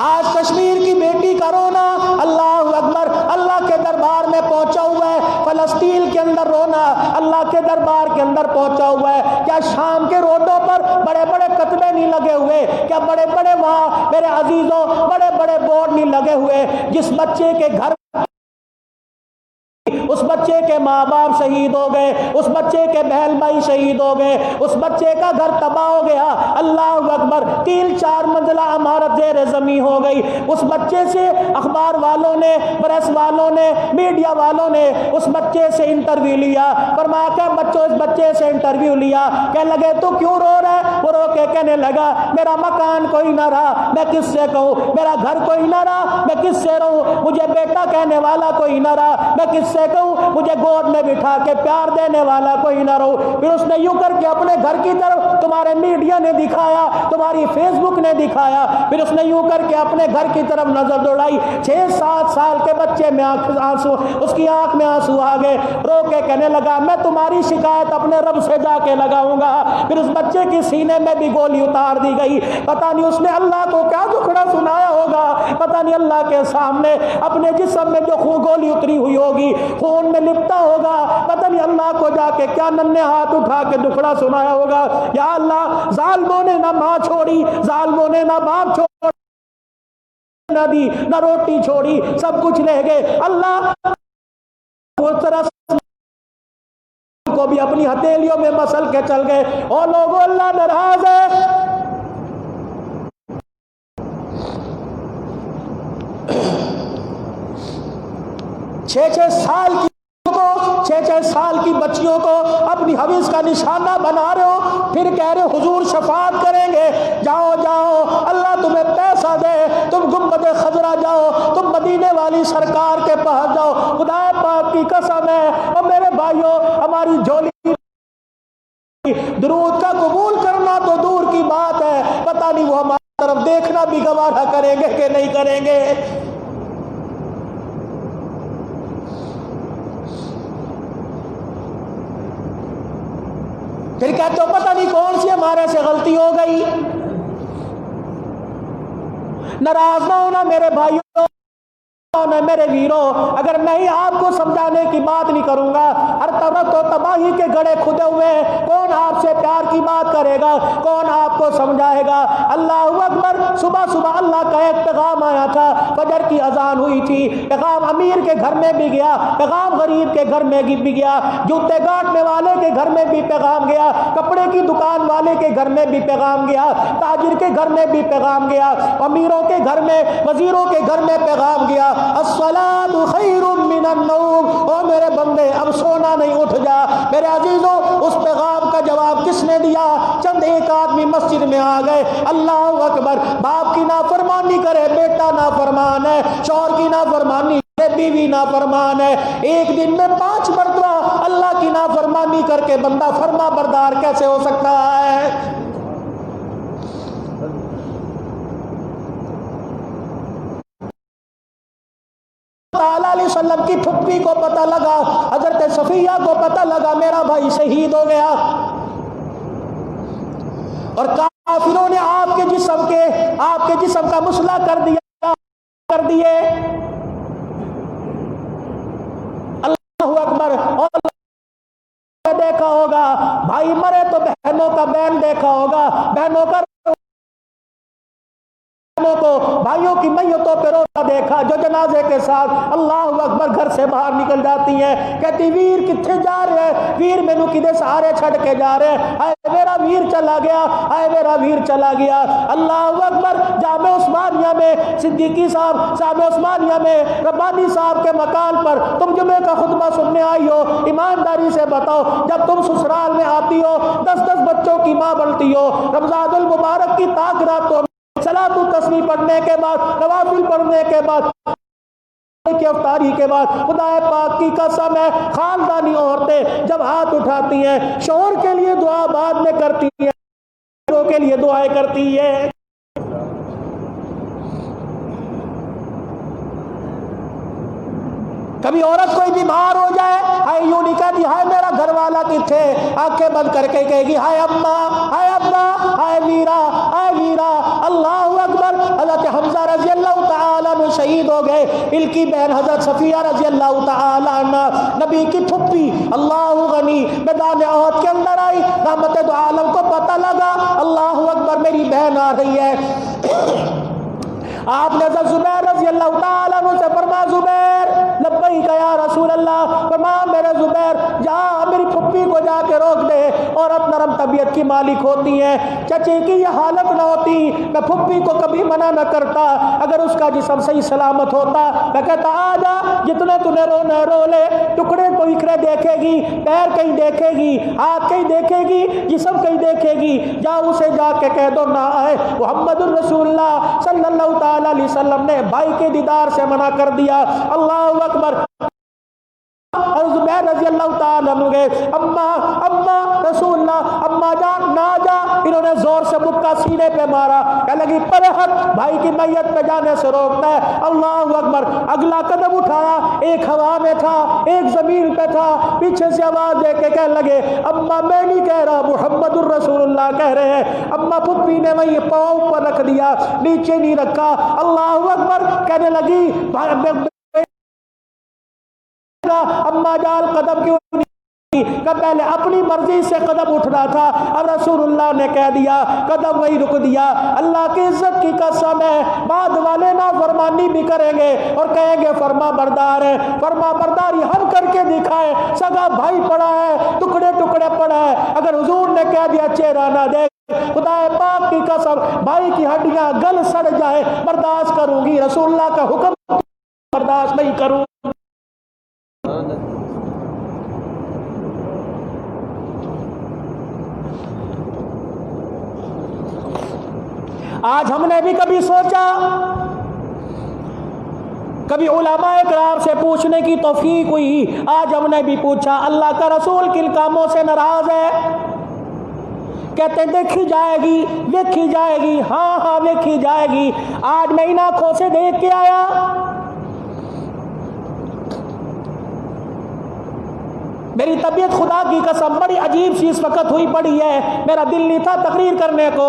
آج کشمیر کی بیٹی کا رونا اللہ اکبر اللہ کے دربار میں پہنچا ہوا ہے. فلسطین کے اندر رونا اللہ کے دربار کے اندر پہنچا ہوا ہے. کیا شام کے روڈوں پر بڑے بڑے کتبے نہیں لگے ہوئے؟ کیا بڑے بڑے وہاں میرے عزیزوں بڑے بڑے بورڈ نہیں لگے ہوئے؟ جس بچے کے گھر اس بچے کے ماں باپ شہید ہو گئے, اس بچے کے بہن بھائی شہید ہو گئے, اس بچے کا گھر تباہ ہو گیا. اللہ اکبر 3-4 منزلہ عمارت زیر زمین ہو گئی. اس بچے سے اخبار والوں نے, پریس والوں نے, میڈیا والوں نے اس بچے سے انٹرویو لیا. فرمایا کہ بچوں اس بچے سے انٹرویو لیا, کہنے لگے تو کیوں رو رہا ہے؟ وہ رو کے کہنے لگا میرا مکان کوئی نہ رہا, میں کس سے کہوں, میرا گھر کوئی نہ رہا, میں کس سے رہوں, مجھے بیٹا کہنے والا کوئی نہ رہا, میں کس سے کہوں, مجھے گود میں بٹھا کے پیار دینے والا کوئی نہ رہو. پھر اس نے یوں کر کے اپنے گھر کی طرف تمہارے میڈیا نے دکھایا, تمہاری فیس بک نے دکھایا, پھر اس نے یوں کر کے اپنے گھر کی طرف نظر دوڑائی. 6-7 سال کے بچے میں آنسو, اس کی آنکھ میں آنسو آ گئے. رو کے کہنے لگا میں تمہاری شکایت اپنے رب سے جا کے لگاؤں گا. پھر اس بچے کی سینے میں بھی گولی اتار دی گئی. پتہ نہیں اس نے اللہ کو کیا دکھڑا سنایا ہوگا, پتہ نہیں اللہ کے سامنے اپنے جسم میں جو گولی اتری ہوئی ہوگی خون میں لپٹا ہوگا, پتہ نہیں اللہ کو جا کے کیا ننھے ہاتھ اٹھا کے دکھڑا سنایا ہوگا. یا اللہ ظالموں نے نہ ماں چھوڑی, ظالموں نے نہ باپ چھوڑی, نہ دی نہ روٹی چھوڑی, سب کچھ لے گئے. اللہ اس طرح کو بھی اپنی ہتھیلیوں میں مسل کے چل گئے. اور لوگوں اللہ ناراض ہے. 6 سال کی کو 6 سال کی بچیوں کو اپنی حویض کا نشانہ بنا رہے ہو، پھر کہہ رہے ہو حضور شفاعت کریں گے، جاؤ جاؤ اللہ تمہیں پیسہ دے، تم گنبد خضرا جاؤ، تم مدینے والی سرکار کے پاس جاؤ، خدا پاک کی قسم ہے۔ اور میرے بھائیوں، ہماری جھولی درود کا قبول کرنا تو دور کی بات ہے، پتہ نہیں وہ ہماری طرف دیکھنا بھی گوارا کریں گے کہ نہیں کریں گے۔ پھر کہتے ہو پتہ نہیں کون سی ہمارے سے غلطی ہو گئی۔ ناراض نہ ہونا میرے بھائیوں، میرے ویروں، اگر میں ہی آپ کو سمجھانے کی بات نہیں کروں گا، ہر طرف تو تباہی کے گڑھے کھدے ہوئے ہیں، کون آپ سے پیار کی بات کرے گا، کون آپ کو سمجھائے گا؟ اللہ اکبر۔ صبح صبح اللہ کا ایک پیغام آیا تھا، فجر کی اذان ہوئی تھی، پیغام امیر کے گھر میں بھی گیا، پیغام غریب کے گھر میں بھی گیا، جوتے گاٹنے والے کے گھر میں بھی پیغام گیا، کپڑے کی دکان والے کے گھر میں بھی پیغام گیا، تاجر کے گھر میں بھی پیغام گیا، امیروں کے گھر میں، وزیروں کے گھر میں پیغام گیا، الصلاۃ خیر من النوم۔ او میرے بندے اب سونا نہیں، اٹھ جا۔ میرے عزیزوں، اس پیغام کا جواب کس نے دیا؟ چند ایک آدمی مسجد میں آ گئے، اللہ اکبر۔ باپ کی نافرمانی کرے بیٹا نافرمان ہے، شوہر کی نافرمانی بیوی نافرمان ہے، ایک دن میں 5 مرتبہ اللہ کی نافرمانی کر کے بندہ فرما بردار کیسے ہو سکتا ہے؟ تعالیٰ علیہ وسلم کی پھپھی کو پتہ لگا، حضرت صفیہ کو پتہ لگا میرا بھائی شہید ہو گیا، اور کافروں نے آپ کے جسم کا مسئلہ کر دیے۔ اللہ اکبر۔ اور دیکھا ہوگا بھائی مرے تو بہنوں کا بین دیکھا ہوگا، بہنوں کو بھائیوں کی میتوں پہ روتا دیکھا، جو جنازے کے ساتھ اللہ اکبر گھر سے باہر نکل جاتی ہیں، کہتی ویر کتنے جا رہے ہیں؟ ویر مینو کدے سہارے چھڑ کے جا رہے ہیں، ہائے میرا ویر چلا گیا، ہائے میرا ویر چلا گیا۔ اللہ اکبر۔ جامع عثمانیہ میں صدیقی صاحب، جامع عثمانیہ میں ربانی صاحب کے مکان پر تم جمعے کا خطبہ سننے آئی ہو، ایمانداری سے بتاؤ جب تم سسرال میں آتی ہو 10 بچوں کی ماں بنتی ہو، رمضان المبارک کی طاق راتوں صلاۃ التسبیح پڑھنے کے بعد، نوافل پڑھنے کے بعد، کی افطاری کے بعد، خدا پاک کی قسم ہے خاندانی عورتیں جب ہاتھ اٹھاتی ہیں شوہر کے لیے دعا بعد میں کرتی ہیں، کے لیے دعائیں کرتی ہیں۔ کبھی عورت کوئی بیمار ہو جائے، ہائے یوں نہیں کہتی ہائے میرا گھر والا کتنے، آنکھیں بند کر کے کہے گی ہائے اماں، ہائے ابا، ہائے ویرا، ہائے ویرا۔ اللہ اکبر۔ حضرت حمزہ رضی اللہ تعالیٰ عنہ شہید ہو گئے، ان کی بہن حضرت صفیہ رضی اللہ تعالیٰ عنہ نبی کی پھپھی اللہ غنی میدان احد کے اندر آئی، رحمت دو عالم کو پتہ لگا اللہ اکبر میری بہن آ رہی ہے۔ آپ نے حضرت زبیر رضی اللہ تعالیٰ عنہ سے فرمایا زبیر لبیک یا رسول اللہ، فرمایا میرے زبیر جا میری پھپھی کو جا کے روک دے، عورت نرم طبیعت کی مالک ہوتی ہے، چچے کی یہ حالت نہ ہوتی میں پھپھی کو کبھی منع نہ کرتا، اگر اس کا جسم صحیح سلامت ہوتا میں کہتا آ جا جتنے تو نے رونا رو لے، ٹکڑے تو اکھڑے دیکھے گی، پیر کہیں دیکھے گی، ہاتھ کہیں دیکھے گی، جسم کہیں دیکھے گی، جا اسے جا کے کہہ دو نہ آئے۔ محمد الرسول اللہ صلی اللہ تعالی علیہ وسلم نے بھائی کے دیدار سے منع کر دیا۔ اللہ اکبر۔ زبیر رضی اللہ تعالیٰ عنہ گئے، اما رسول اللہ، اما جان نہ جا، انہوں نے زور سے مکہ سینے پہ مارا، کہنے لگی پرے ہٹ، بھائی کی میت پہ جانے سے روکتا ہے۔ اللہ اکبر۔ اگلا قدم اٹھایا، ایک ہوا میں تھا ایک زمین پہ تھا، پیچھے سے آواز دے کے کہنے لگے اما میں نہیں کہہ رہا محمد الرسول اللہ کہہ رہے ہیں۔ اما پھپھی نے وہیں پاؤں پر رکھ دیا، نیچے نہیں رکھا۔ اللہ اکبر۔ کہنے لگی اما جان قدم کیوں نہیں، کہ پہلے اپنی مرضی سے قدم اٹھنا تھا، اب رسول اللہ نے کہہ دیا قدم وہی رک دیا۔ اللہ کی عزت کی قسم ہے بعد والے نافرمانی بھی کریں گے اور کہیں گے فرما بردار ہے، فرما برداری ہم کر کے دکھائیں، سگا بھائی پڑا ہے، ٹکڑے ٹکڑے پڑا ہے، اگر حضور نے کہہ دیا چہرہ نہ دیکھ، خدا پاک کی قسم بھائی کی ہڈیاں گل سڑ جائے برداشت کروں گی، رسول اللہ کا حکم برداشت نہیں کروں۔ آج ہم نے بھی کبھی سوچا، کبھی علماء کرام سے پوچھنے کی توفیق ہوئی، آج ہم نے بھی پوچھا اللہ کا رسول کن کاموں سے ناراض ہے؟ کہتے ہیں دیکھی جائے گی، دیکھی جائے گی، ہاں ہاں دیکھی جائے گی۔ آج میں ان آنکھوں سے دیکھ کے آیا، میری طبیعت خدا کی قسم بڑی عجیب سی اس وقت ہوئی پڑی ہے، میرا دل نہیں تھا تقریر کرنے کو،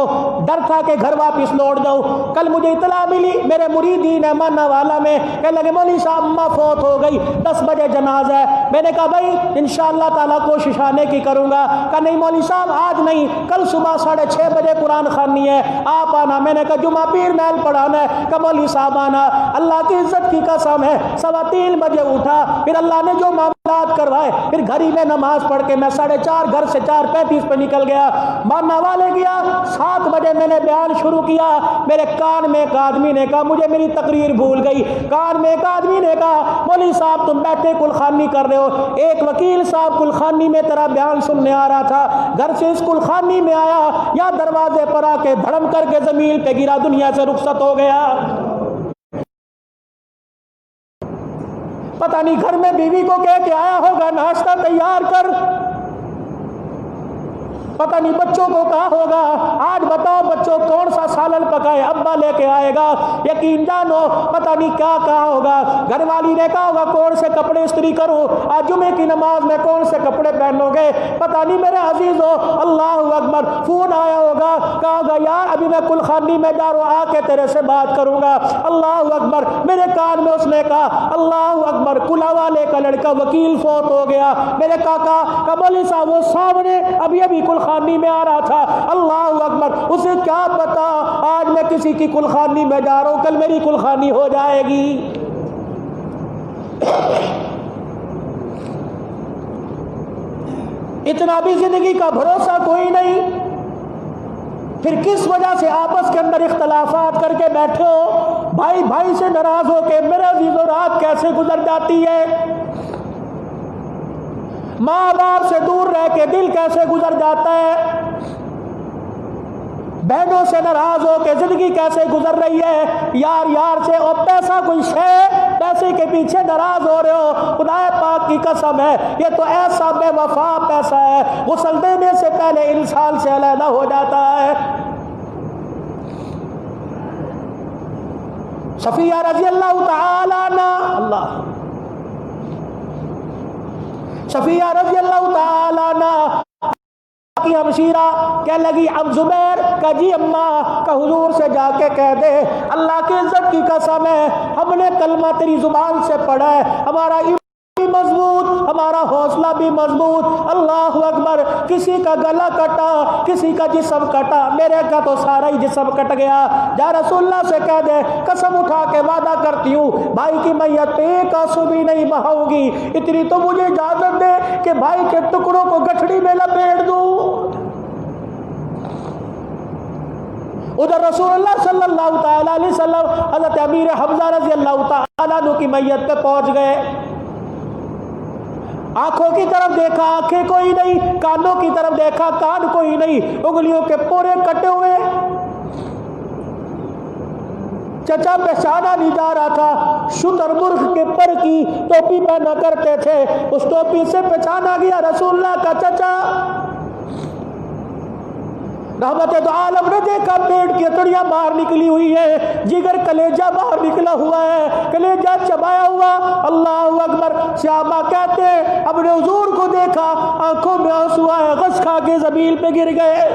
ڈر تھا کہ گھر واپس لوٹ جاؤں۔ کل مجھے اطلاع ملی میرے مریدین ماننا والا میں، کہنے لگے مولوی صاحب اماں فوت ہو گئی، 10 بجے جنازہ ہے۔ میں نے کہا بھائی انشاءاللہ تعالیٰ کوشش آنے کی کروں گا۔ کہا نہیں مولوی صاحب آج نہیں، کل صبح 6:30 بجے قرآن خوانی ہے، آپ آنا۔ میں نے کہا جمعہ پیر محل پڑھانا ہے۔ کہا مولوی صاحب آنا۔ اللہ کی عزت کی قسم ہے 3:15 بجے اٹھا، پھر اللہ نے جو معاملات کروائے، پھر گھر ہی میں نماز پڑھ کے میں 4:30 گھر سے 4:35 پہ نکل گیا، ماننا والے گیا۔ 7 بجے میں نے بیان شروع کیا، میرے کان میں ایک آدمی نے کہا مجھے میری تقریر بھول گئی۔ کان میں ایک آدمی نے کہا مولوی صاحب تم بیٹھے کلخانی کر رہے ہو، ایک وکیل صاحب کلخانی میں تیرا بیان سننے آ رہا تھا، گھر سے اس کلخانی میں آیا یا دروازے پر آ کے دھڑم کر کے زمین پہ گرا، دنیا سے رخصت ہو گیا۔ پتہ نہیں گھر میں بیوی کو کہہ کے آیا ہوگا ناشتہ تیار کر، پتہ نہیں بچوں کو کہا ہوگا آج بتاؤ بچوں کون سا سالن پکائے، ابا لے کے آئے گا، یقین جانو پتہ نہیں کیا کہا ہوگا۔ گھر والی نے کہا ہوگا کون سے کپڑے استری کروں، آج جمعے کی نماز میں کون سے کپڑے پہنو گے، پتہ نہیں میرے عزیزو اللہ اکبر۔ فون آیا ہوگا، کہا ہوگا یار ابھی میں کلخانی میں جا رہا ہوں، آ کے تیرے سے بات کروں گا۔ اللہ اکبر، میرے کان میں اس نے کہا اللہ اکبر کلا والے کا لڑکا وکیل فوت ہو گیا۔ میرے کاکا مولوی صاحب وہ سامنے ابھی کلخانی میں آ رہا تھا۔ اللہ اکبر، اسے کیا پتا آج میں کسی کی کلخانی میں جا رہا ہوں، کل میری کلخانی ہو جائے گی۔ اتنا بھی زندگی کا بھروسہ کوئی نہیں، پھر کس وجہ سے آپس کے اندر اختلافات کر کے بیٹھے ہو، بھائی بھائی سے ناراض ہو کے میرے عزیزو رات کیسے گزر جاتی ہے، ماں باپ سے دور رہ کے دل کیسے گزر جاتا ہے، بہنوں سے ناراض ہو کے زندگی کیسے گزر رہی ہے، یار یار سے، اور پیسہ کوئی شے، پیسے کے پیچھے ناراض ہو رہے ہو۔ خدا پاک کی قسم ہے یہ تو ایسا بے وفا پیسہ ہے، غسل دینے سے پہلے انسان سے علیحدہ ہو جاتا ہے۔ صفیہ رضی اللہ تعالی عنہ، اللہ صفیہ رضی اللہ تعالی عنہ کی ہمشیرہ کہنے لگی اب زبیر کا جی اماں کا حضور سے جا کے کہہ دے اللہ کی عزت کی قسم ہے ہم نے کلمہ تیری زبان سے پڑھا ہے، ہمارا ایمان بھی مضبوط، ہمارا حوصلہ بھی مضبوط۔ اللہ اکبر، کسی کا گلا کٹا، کسی کا جسم کٹا، میرے کا تو سارا ہی جسم کٹ گیا۔ جا رسول اللہ سے کہہ دے قسم اٹھا کے وعدہ کرتی ہوں بھائی کی میت پہ ایک آنسو بھی نہیں بہاؤں گی، اتنی تو مجھے اجازت دے کہ بھائی کے ٹکڑوں کو گٹھڑی میں لپیٹ دوں۔ ادھر رسول اللہ صلی اللہ تعالی علیہ وسلم حضرت امیر حمزہ رضی اللہ تعالی عنہ کی میت پہ پہنچ گئے، آنکھوں کی طرف دیکھا آنکھیں کوئی نہیں، کانوں کی طرف دیکھا کان کوئی نہیں، انگلیوں کے پورے کٹے ہوئے، چچا پہچانا نہیں جا رہا تھا، شتر مرغ کے پر کی ٹوپی پہنا کرتے تھے، اس ٹوپی سے پہچانا گیا رسول اللہ کا چچا۔ رحمت دو عالم نے دیکھا پیٹ کی اتڑیاں باہر نکلی ہوئی ہے، جگر کلیجہ باہر نکلا ہوا ہے، کلیجہ چبایا ہوا۔ اللہ اکبر، صحابہ کہتے ہیں اب نے حضور کو دیکھا آنکھوں میں آنسو آئے، غش کھا کے زمین پہ گر گئے۔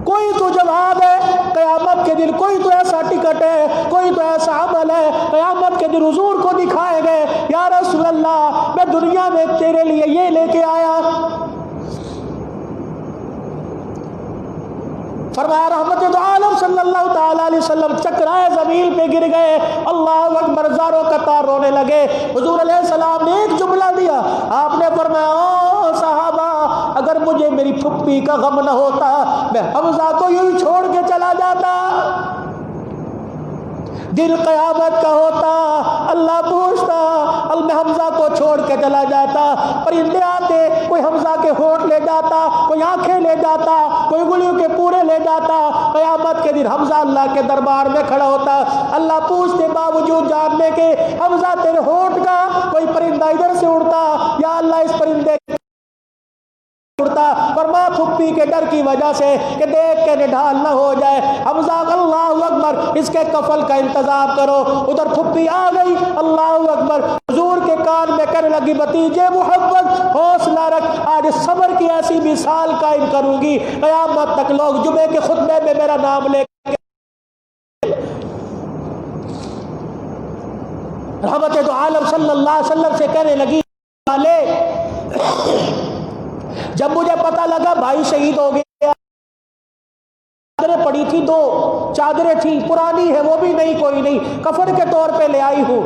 کوئی تو جواب ہے قیامت کے دن، کوئی تو ایسا ٹکٹ ہے، کوئی تو ایسا عمل ہے قیامت کے دن حضور کو دکھائے گئے یا رسول اللہ میں دنیا میں تیرے لیے یہ لے کے آیا۔ فرمایا رحمت دو عالم صلی اللہ تعالی علیہ وسلم چکرائے زمین پہ گر گئے، اللہ اکبر، زاروں قطار رونے لگے۔ حضور علیہ السلام نے ایک جملہ دیا، آپ نے فرمایا او صحابہ اگر مجھے میری پھپھی کا غم نہ ہوتا میں حمزہ کو یوں چھوڑ کے چلا جاتا۔ دن قیامت کا ہوتا، اللہ پوچھتا، میں حمزہ کو چھوڑ کے چلا جاتا، پرندے آتے، کوئی حمزہ کے ہونٹ لے جاتا، کوئی آنکھیں لے جاتا، کوئی انگلیوں کے پورے لے جاتا۔ قیامت کے دن حمزہ اللہ کے دربار میں کھڑا ہوتا، اللہ پوچھتے باوجود جاننے کے حمزہ تیرے ہونٹ کا کوئی پرندہ ادھر سے اڑتا، یا اللہ اس پرندے اڑتا، فرما پھپھی کے ڈر کی وجہ سے کہ دیکھ کے نڈھال نہ ہو جائے۔ حمزہ اللہ اکبر، اس کے کفل کا انتظام کرو۔ ادھر پھپھی آ گئی، اللہ اکبر، حضور کے کان میں کہنے لگی بھتیجے محمد حوصلہ رکھ، آج صبر کی ایسی مثال قائم کروں گی، قیامت تک لوگ جمعے کے خطبے میں میرا نام لے کے رحمت دو عالم صلی اللہ علیہ وسلم سے کہنے لگی جب مجھے پتا لگا بھائی شہید ہو گیا، چادریں پڑی تھی، 2 چادریں تھی، پرانی ہے وہ بھی نہیں، کوئی نہیں، کفن کے طور پہ لے آئی ہوں،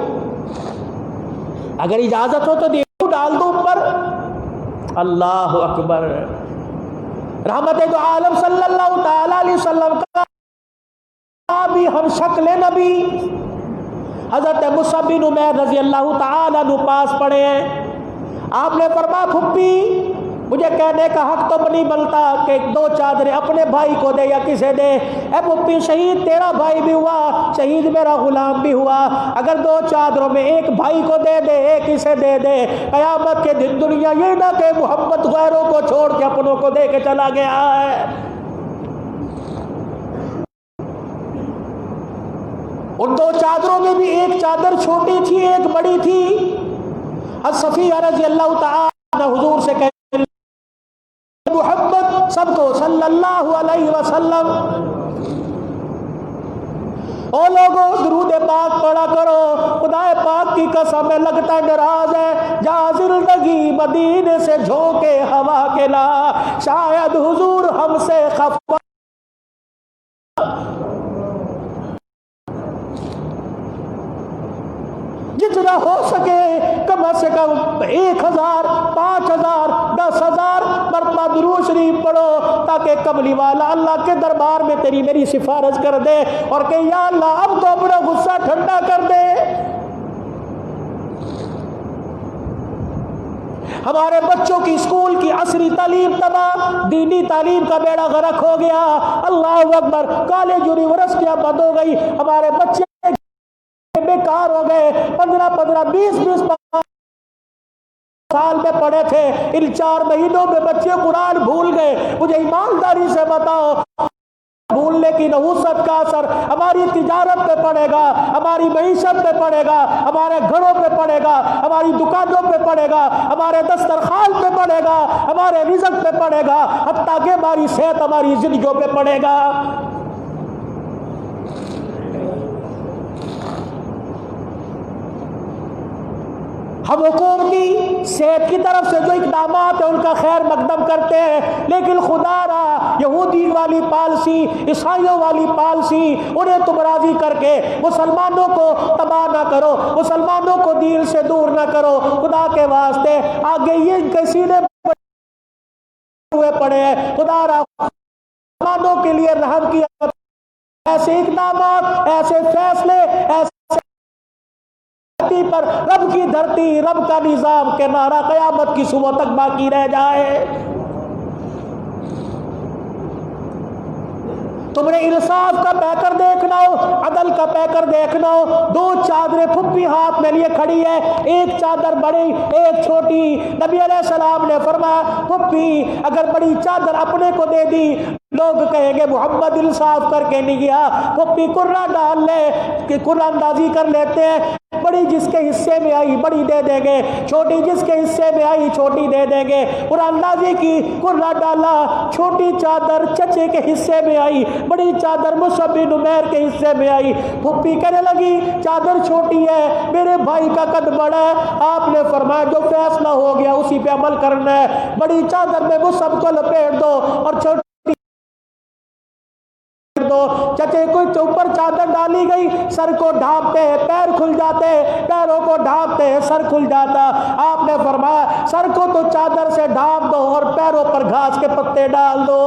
اگر اجازت ہو تو دیکھو ڈال دو اوپر۔ اللہ اکبر، رحمت دو عالم صلی اللہ تعالی علیہ وسلم کا بھی ہم شکل نبی حضرت مصعب بن عمیر رضی اللہ تعالیٰ عنہ پاس پڑے ہیں۔ آپ نے فرمایا پھپھی مجھے کہنے کا حق تو نہیں بنتا کہ 2 چادریں اپنے بھائی کو دے یا کسے دے، اے پھپھی شہید تیرا بھائی بھی ہوا، شہید میرا غلام بھی ہوا، اگر 2 چادروں میں ایک بھائی کو دے دے ایک اسے دے دے، قیامت کے دن دنیا یہ نہ کہ محمد غیروں کو چھوڑ کے اپنوں کو دے کے چلا گیا ہے۔ ان 2 چادروں میں بھی ایک چادر چھوٹی تھی ایک بڑی تھی۔ حضرت صفیہ رضی اللہ تعالی حضور سے کہتے محمد سب کو صلی اللہ علیہ وسلم، او لوگوں درود پاک پڑھا کرو، خدا پاک کی قسم ہے لگتا ناراض ہے، جا زندگی مدینے سے جھونکے ہوا کے لا، شاید حضور ہم سے خفا۔ جتنا ہو سکے کم سے کم 1000 5000 10,000 مرتبہ درود شریف پڑھو، تاکہ کملی والا اللہ کے دربار میں تیری میری سفارش کر دے اور کہ یا اللہ اب تو اپنا غصہ ٹھنڈا کر دے۔ ہمارے بچوں کی اسکول کی عصری تعلیم تباہ، دینی تعلیم کا بیڑا غرق ہو گیا، اللہ اکبر، کالج یونیورسٹیاں بند ہو گئی، ہمارے بچے بیکار ہو گئے، 15 20 سال میں پڑھے تھے، ان 4 مہینوں میں بچے قرآن بھول گئے۔ مجھے ایمانداری سے بتاؤ بھولنے کی نحوست کا اثر ہماری تجارت پہ پڑے گا، ہماری معیشت پہ پڑے گا، ہمارے گھروں پہ پڑے گا، ہماری دکانوں پہ پڑے گا، ہمارے دسترخوان پہ پڑے گا، ہمارے رزق پہ پڑے گا، حتیٰ کہ ہماری صحت ہماری زندگیوں پہ پڑے گا۔ ہم حکومتی صحت کی طرف سے جو اقدامات ہیں ان کا خیر مقدم کرتے ہیں، لیکن خدا را یہودی والی پالسی، عیسائیوں والی پالسی، انہیں تم راضی کر کے مسلمانوں کو تباہ نہ کرو، مسلمانوں کو دین سے دور نہ کرو، خدا کے واسطے آگے یہ کسی نے ہوئے پڑے ہیں، خدا را مسلمانوں کے لیے رحم کیا، ایسے اقدامات، ایسے فیصلے، ایسے پر رب کی دھرتی، رب کا نظام کے نعرہ قیامت کی صبح تک باقی رہ جائے۔ تم نے انصاف کا پیکر دیکھنا ہو، عدل کا پیکر دیکھنا ہو، 2 چادریں پھپھی ہاتھ میں لیے کھڑی ہے، ایک چادر بڑی ایک چھوٹی۔ نبی علیہ السلام نے فرمایا پھپھی اگر بڑی چادر اپنے کو دے دی لوگ کہیں گے محمد انصاف کر کے نہیں گیا، پھپھی قرہ ڈال لے کہ قرہ اندازی کر لیتے ہیں، بڑی جس کے حصے میں آئی بڑی دے دیں گے، چھوٹی جس کے حصے میں آئی چھوٹی دے دیں گے۔ قرآن اندازی کی، قرہ ڈالا، چھوٹی چادر چچے کے حصے میں آئی، بڑی چادر مصعب بن عمیر کے حصے میں آئی۔ پھپھی کہنے لگی چادر چھوٹی ہے، میرے بھائی کا قد بڑا ہے، آپ نے فرمایا جو فیصلہ ہو گیا اسی پہ عمل کرنا ہے، بڑی چادر میں مصعب کو لپیٹ دو اور چھوٹی چچے کو اوپر چادر ڈالی گئی، سر کو ڈھانپتے پیر کھل جاتے، پیروں کو ڈھانپتے سر کھل جاتا۔ آپ نے فرمایا سر کو تو چادر سے ڈھانپ دو اور پیروں پر گھاس کے پتے ڈال دو۔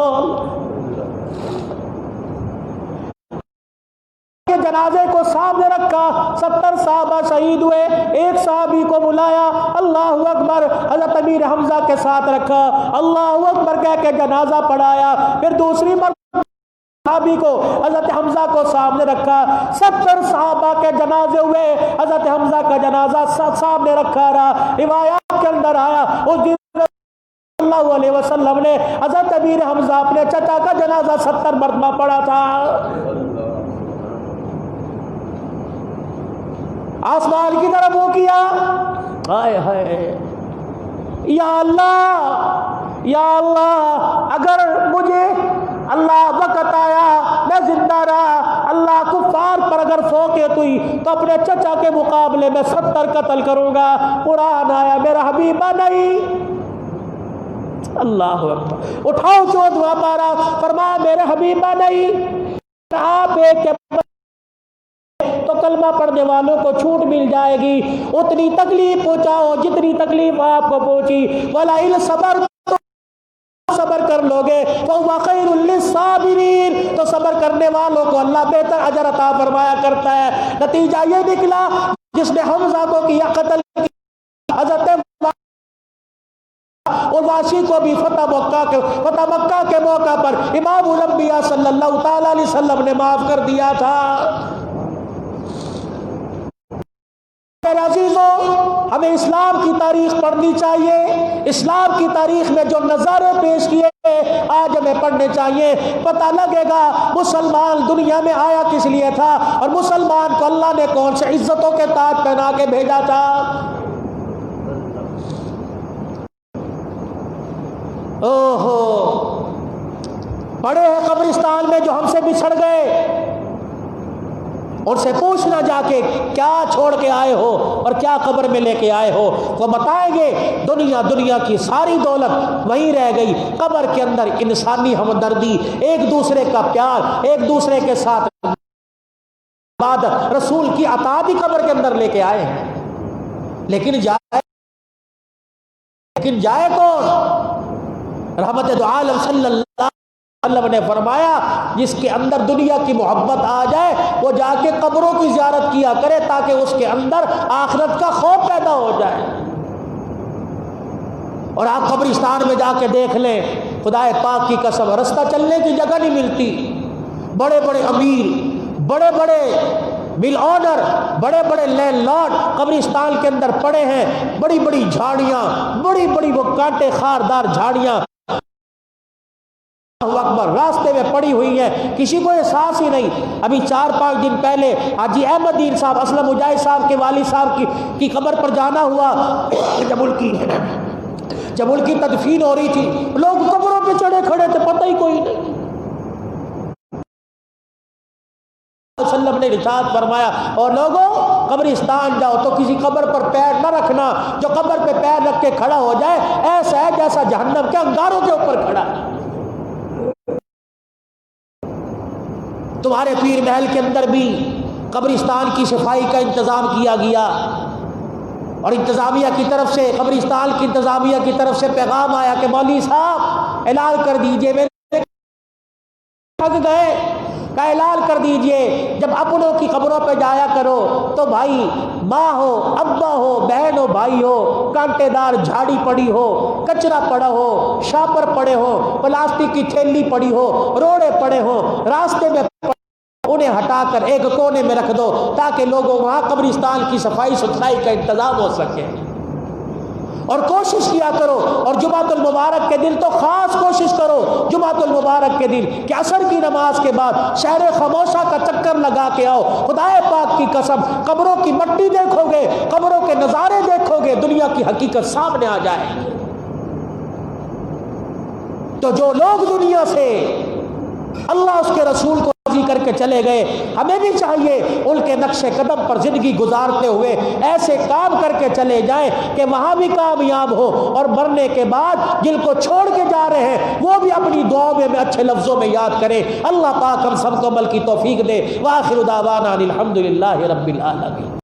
کے جنازے کو سامنے رکھا، 70 صحابہ شہید ہوئے، ایک صحابی کو بلایا، اللہ اکبر، حضرت امیر حمزہ کے ساتھ رکھا، اللہ اکبر کہہ کے جنازہ پڑھایا، پھر دوسری مرتبہ صحابی کو حضرت حمزہ کو سامنے رکھا، 70 صحابہ کے جنازے ہوئے، حضرت حمزہ کا جنازہ سامنے رکھا رہا۔ روایات کے اندر آیا اس دن صلی اللہ علیہ وسلم نے حضرت امیر حمزہ اپنے چچا کا جنازہ 70 مرتبہ پڑھا تھا۔ آسمان کی طرف وہ کیا، ہائے ہائے، یا اللہ اگر مجھے اللہ وقت آیا میں زندہ رہا، اللہ کفار پر اگر فوقیت ہوئی تو اپنے چچا کے مقابلے میں 70 قتل کروں گا۔ قرآن آیا میرا حبیبہ نہیں، اللہ اکبر، اٹھاؤ 14واں پارہ، فرمایا میرے حبیبہ نہیں، آپ ایک تو کلمہ پڑھنے والوں کو چھوٹ مل جائے گی، اتنی تکلیف پہنچاؤ جتنی تکلیف آپ کو پہنچی، وَلَا إِن صَبَرْتُمْ، صبر کر لوگے فَهُوَ خَيْرٌ لِلصَّابِرِينَ، تو صبر کرنے والوں کو اللہ بہتر اجر عطا فرمایا کرتا ہے۔ نتیجہ یہ نکلا جس نے حمزہ کو کیا قتل کیا، حضرت واشی کو بھی فتح مکہ کے موقع پر امام الانبیاء صلی اللہ تعالی علیہ وسلم نے معاف کر دیا تھا۔ میرے عزیزوں، ہمیں اسلام کی تاریخ پڑھنی چاہیے، اسلام کی تاریخ میں جو نظارے پیش کیے آج ہمیں پڑھنے چاہیے، پتہ لگے گا مسلمان دنیا میں آیا کس لیے تھا اور مسلمان کو اللہ نے کون سے عزتوں کے تاج پہنا کے بھیجا تھا۔ اوہو، پڑے ہیں قبرستان میں جو ہم سے بچھڑ گئے، ان سے پوچھنا جا کے کیا چھوڑ کے آئے ہو اور کیا قبر میں لے کے آئے ہو، وہ بتائیں گے دنیا کی ساری دولت وہیں رہ گئی، قبر کے اندر انسانی ہمدردی، ایک دوسرے کا پیار، ایک دوسرے کے ساتھ عبادت، رسول کی اطاعت بھی قبر کے اندر لے کے آئے ہیں۔ لیکن جائے کون؟ رحمت دو عالم صلی اللہ علیہ وسلم نے فرمایا جس کے اندر دنیا کی محبت آ جائے وہ جا کے قبروں کی زیارت کیا کرے تاکہ اس کے اندر آخرت کا خوف پیدا ہو جائے۔ اور آپ قبرستان میں جا کے دیکھ لیں، خدا پاک کی قسم رستہ چلنے کی جگہ نہیں ملتی، بڑے بڑے امیر، بڑے بڑے مل آنر، بڑے بڑے لینڈ لارڈ قبرستان کے اندر پڑے ہیں، بڑی بڑی جھاڑیاں، بڑی بڑی وہ کانٹے خاردار جھاڑیاں اللہ اکبر راستے میں پڑی ہوئی ہیں، کسی کو احساس ہی نہیں۔ ابھی 4-5 دن پہلے حاجی احمد دین صاحب اسلم مجاہد صاحب کے والد صاحب کی قبر پر جانا ہوا، جب ان کی تدفین ہو رہی تھی لوگ قبروں پہ چڑھے کھڑے تھے، پتہ ہی کوئی نہیں۔ وسلم نے ارشاد فرمایا اور لوگوں قبرستان جاؤ تو کسی قبر پر پیر نہ رکھنا، جو قبر پہ پیر رکھ کے کھڑا ہو جائے ایسا ہے جیسا جہنم کے انگاروں کے اوپر کھڑا ہے۔ تمہارے پیر محل کے اندر بھی قبرستان کی صفائی کا انتظام کیا گیا اور انتظامیہ کی طرف سے، قبرستان کی انتظامیہ کی طرف سے پیغام آیا کہ مولوی صاحب اعلان کر دیجئے، میرے تھک گئے کا اعلان کر دیجئے جب اپنوں کی قبروں پہ جایا کرو تو بھائی ماں ہو، ابا ہو، بہن ہو، بھائی ہو، کانٹے دار جھاڑی پڑی ہو، کچرا پڑا ہو، شاپر پڑے ہو، پلاسٹک کی تھیلی پڑی ہو، روڑے پڑے ہو، راستے میں انہیں ہٹا کر ایک کونے میں رکھ دو تاکہ لوگوں وہاں قبرستان کی صفائی ستھرائی کا انتظام ہو سکے۔ اور کوشش کیا کرو، اور جمعۃ المبارک کے دن تو خاص کوشش کرو، جمعۃ المبارک کے دن کہ عصر کی نماز کے بعد شہر خاموشہ کا چکر لگا کے آؤ۔ خدا پاک کی قسم قبروں کی مٹی دیکھو گے، قبروں کے نظارے دیکھو گے، دنیا کی حقیقت سامنے آ جائے۔ تو جو لوگ دنیا سے اللہ اس کے رسول کو راضی کر کے چلے گئے، ہمیں بھی چاہیے ان کے نقش قدم پر زندگی گزارتے ہوئے ایسے کام کر کے چلے جائیں کہ وہاں بھی کامیاب ہو، اور مرنے کے بعد جن کو چھوڑ کے جا رہے ہیں وہ بھی اپنی دعاؤں میں اچھے لفظوں میں یاد کریں۔ اللہ پاک ہم سب کو عمل کی توفیق دے۔ وآخر دعوانا الحمدللہ رب العالمین۔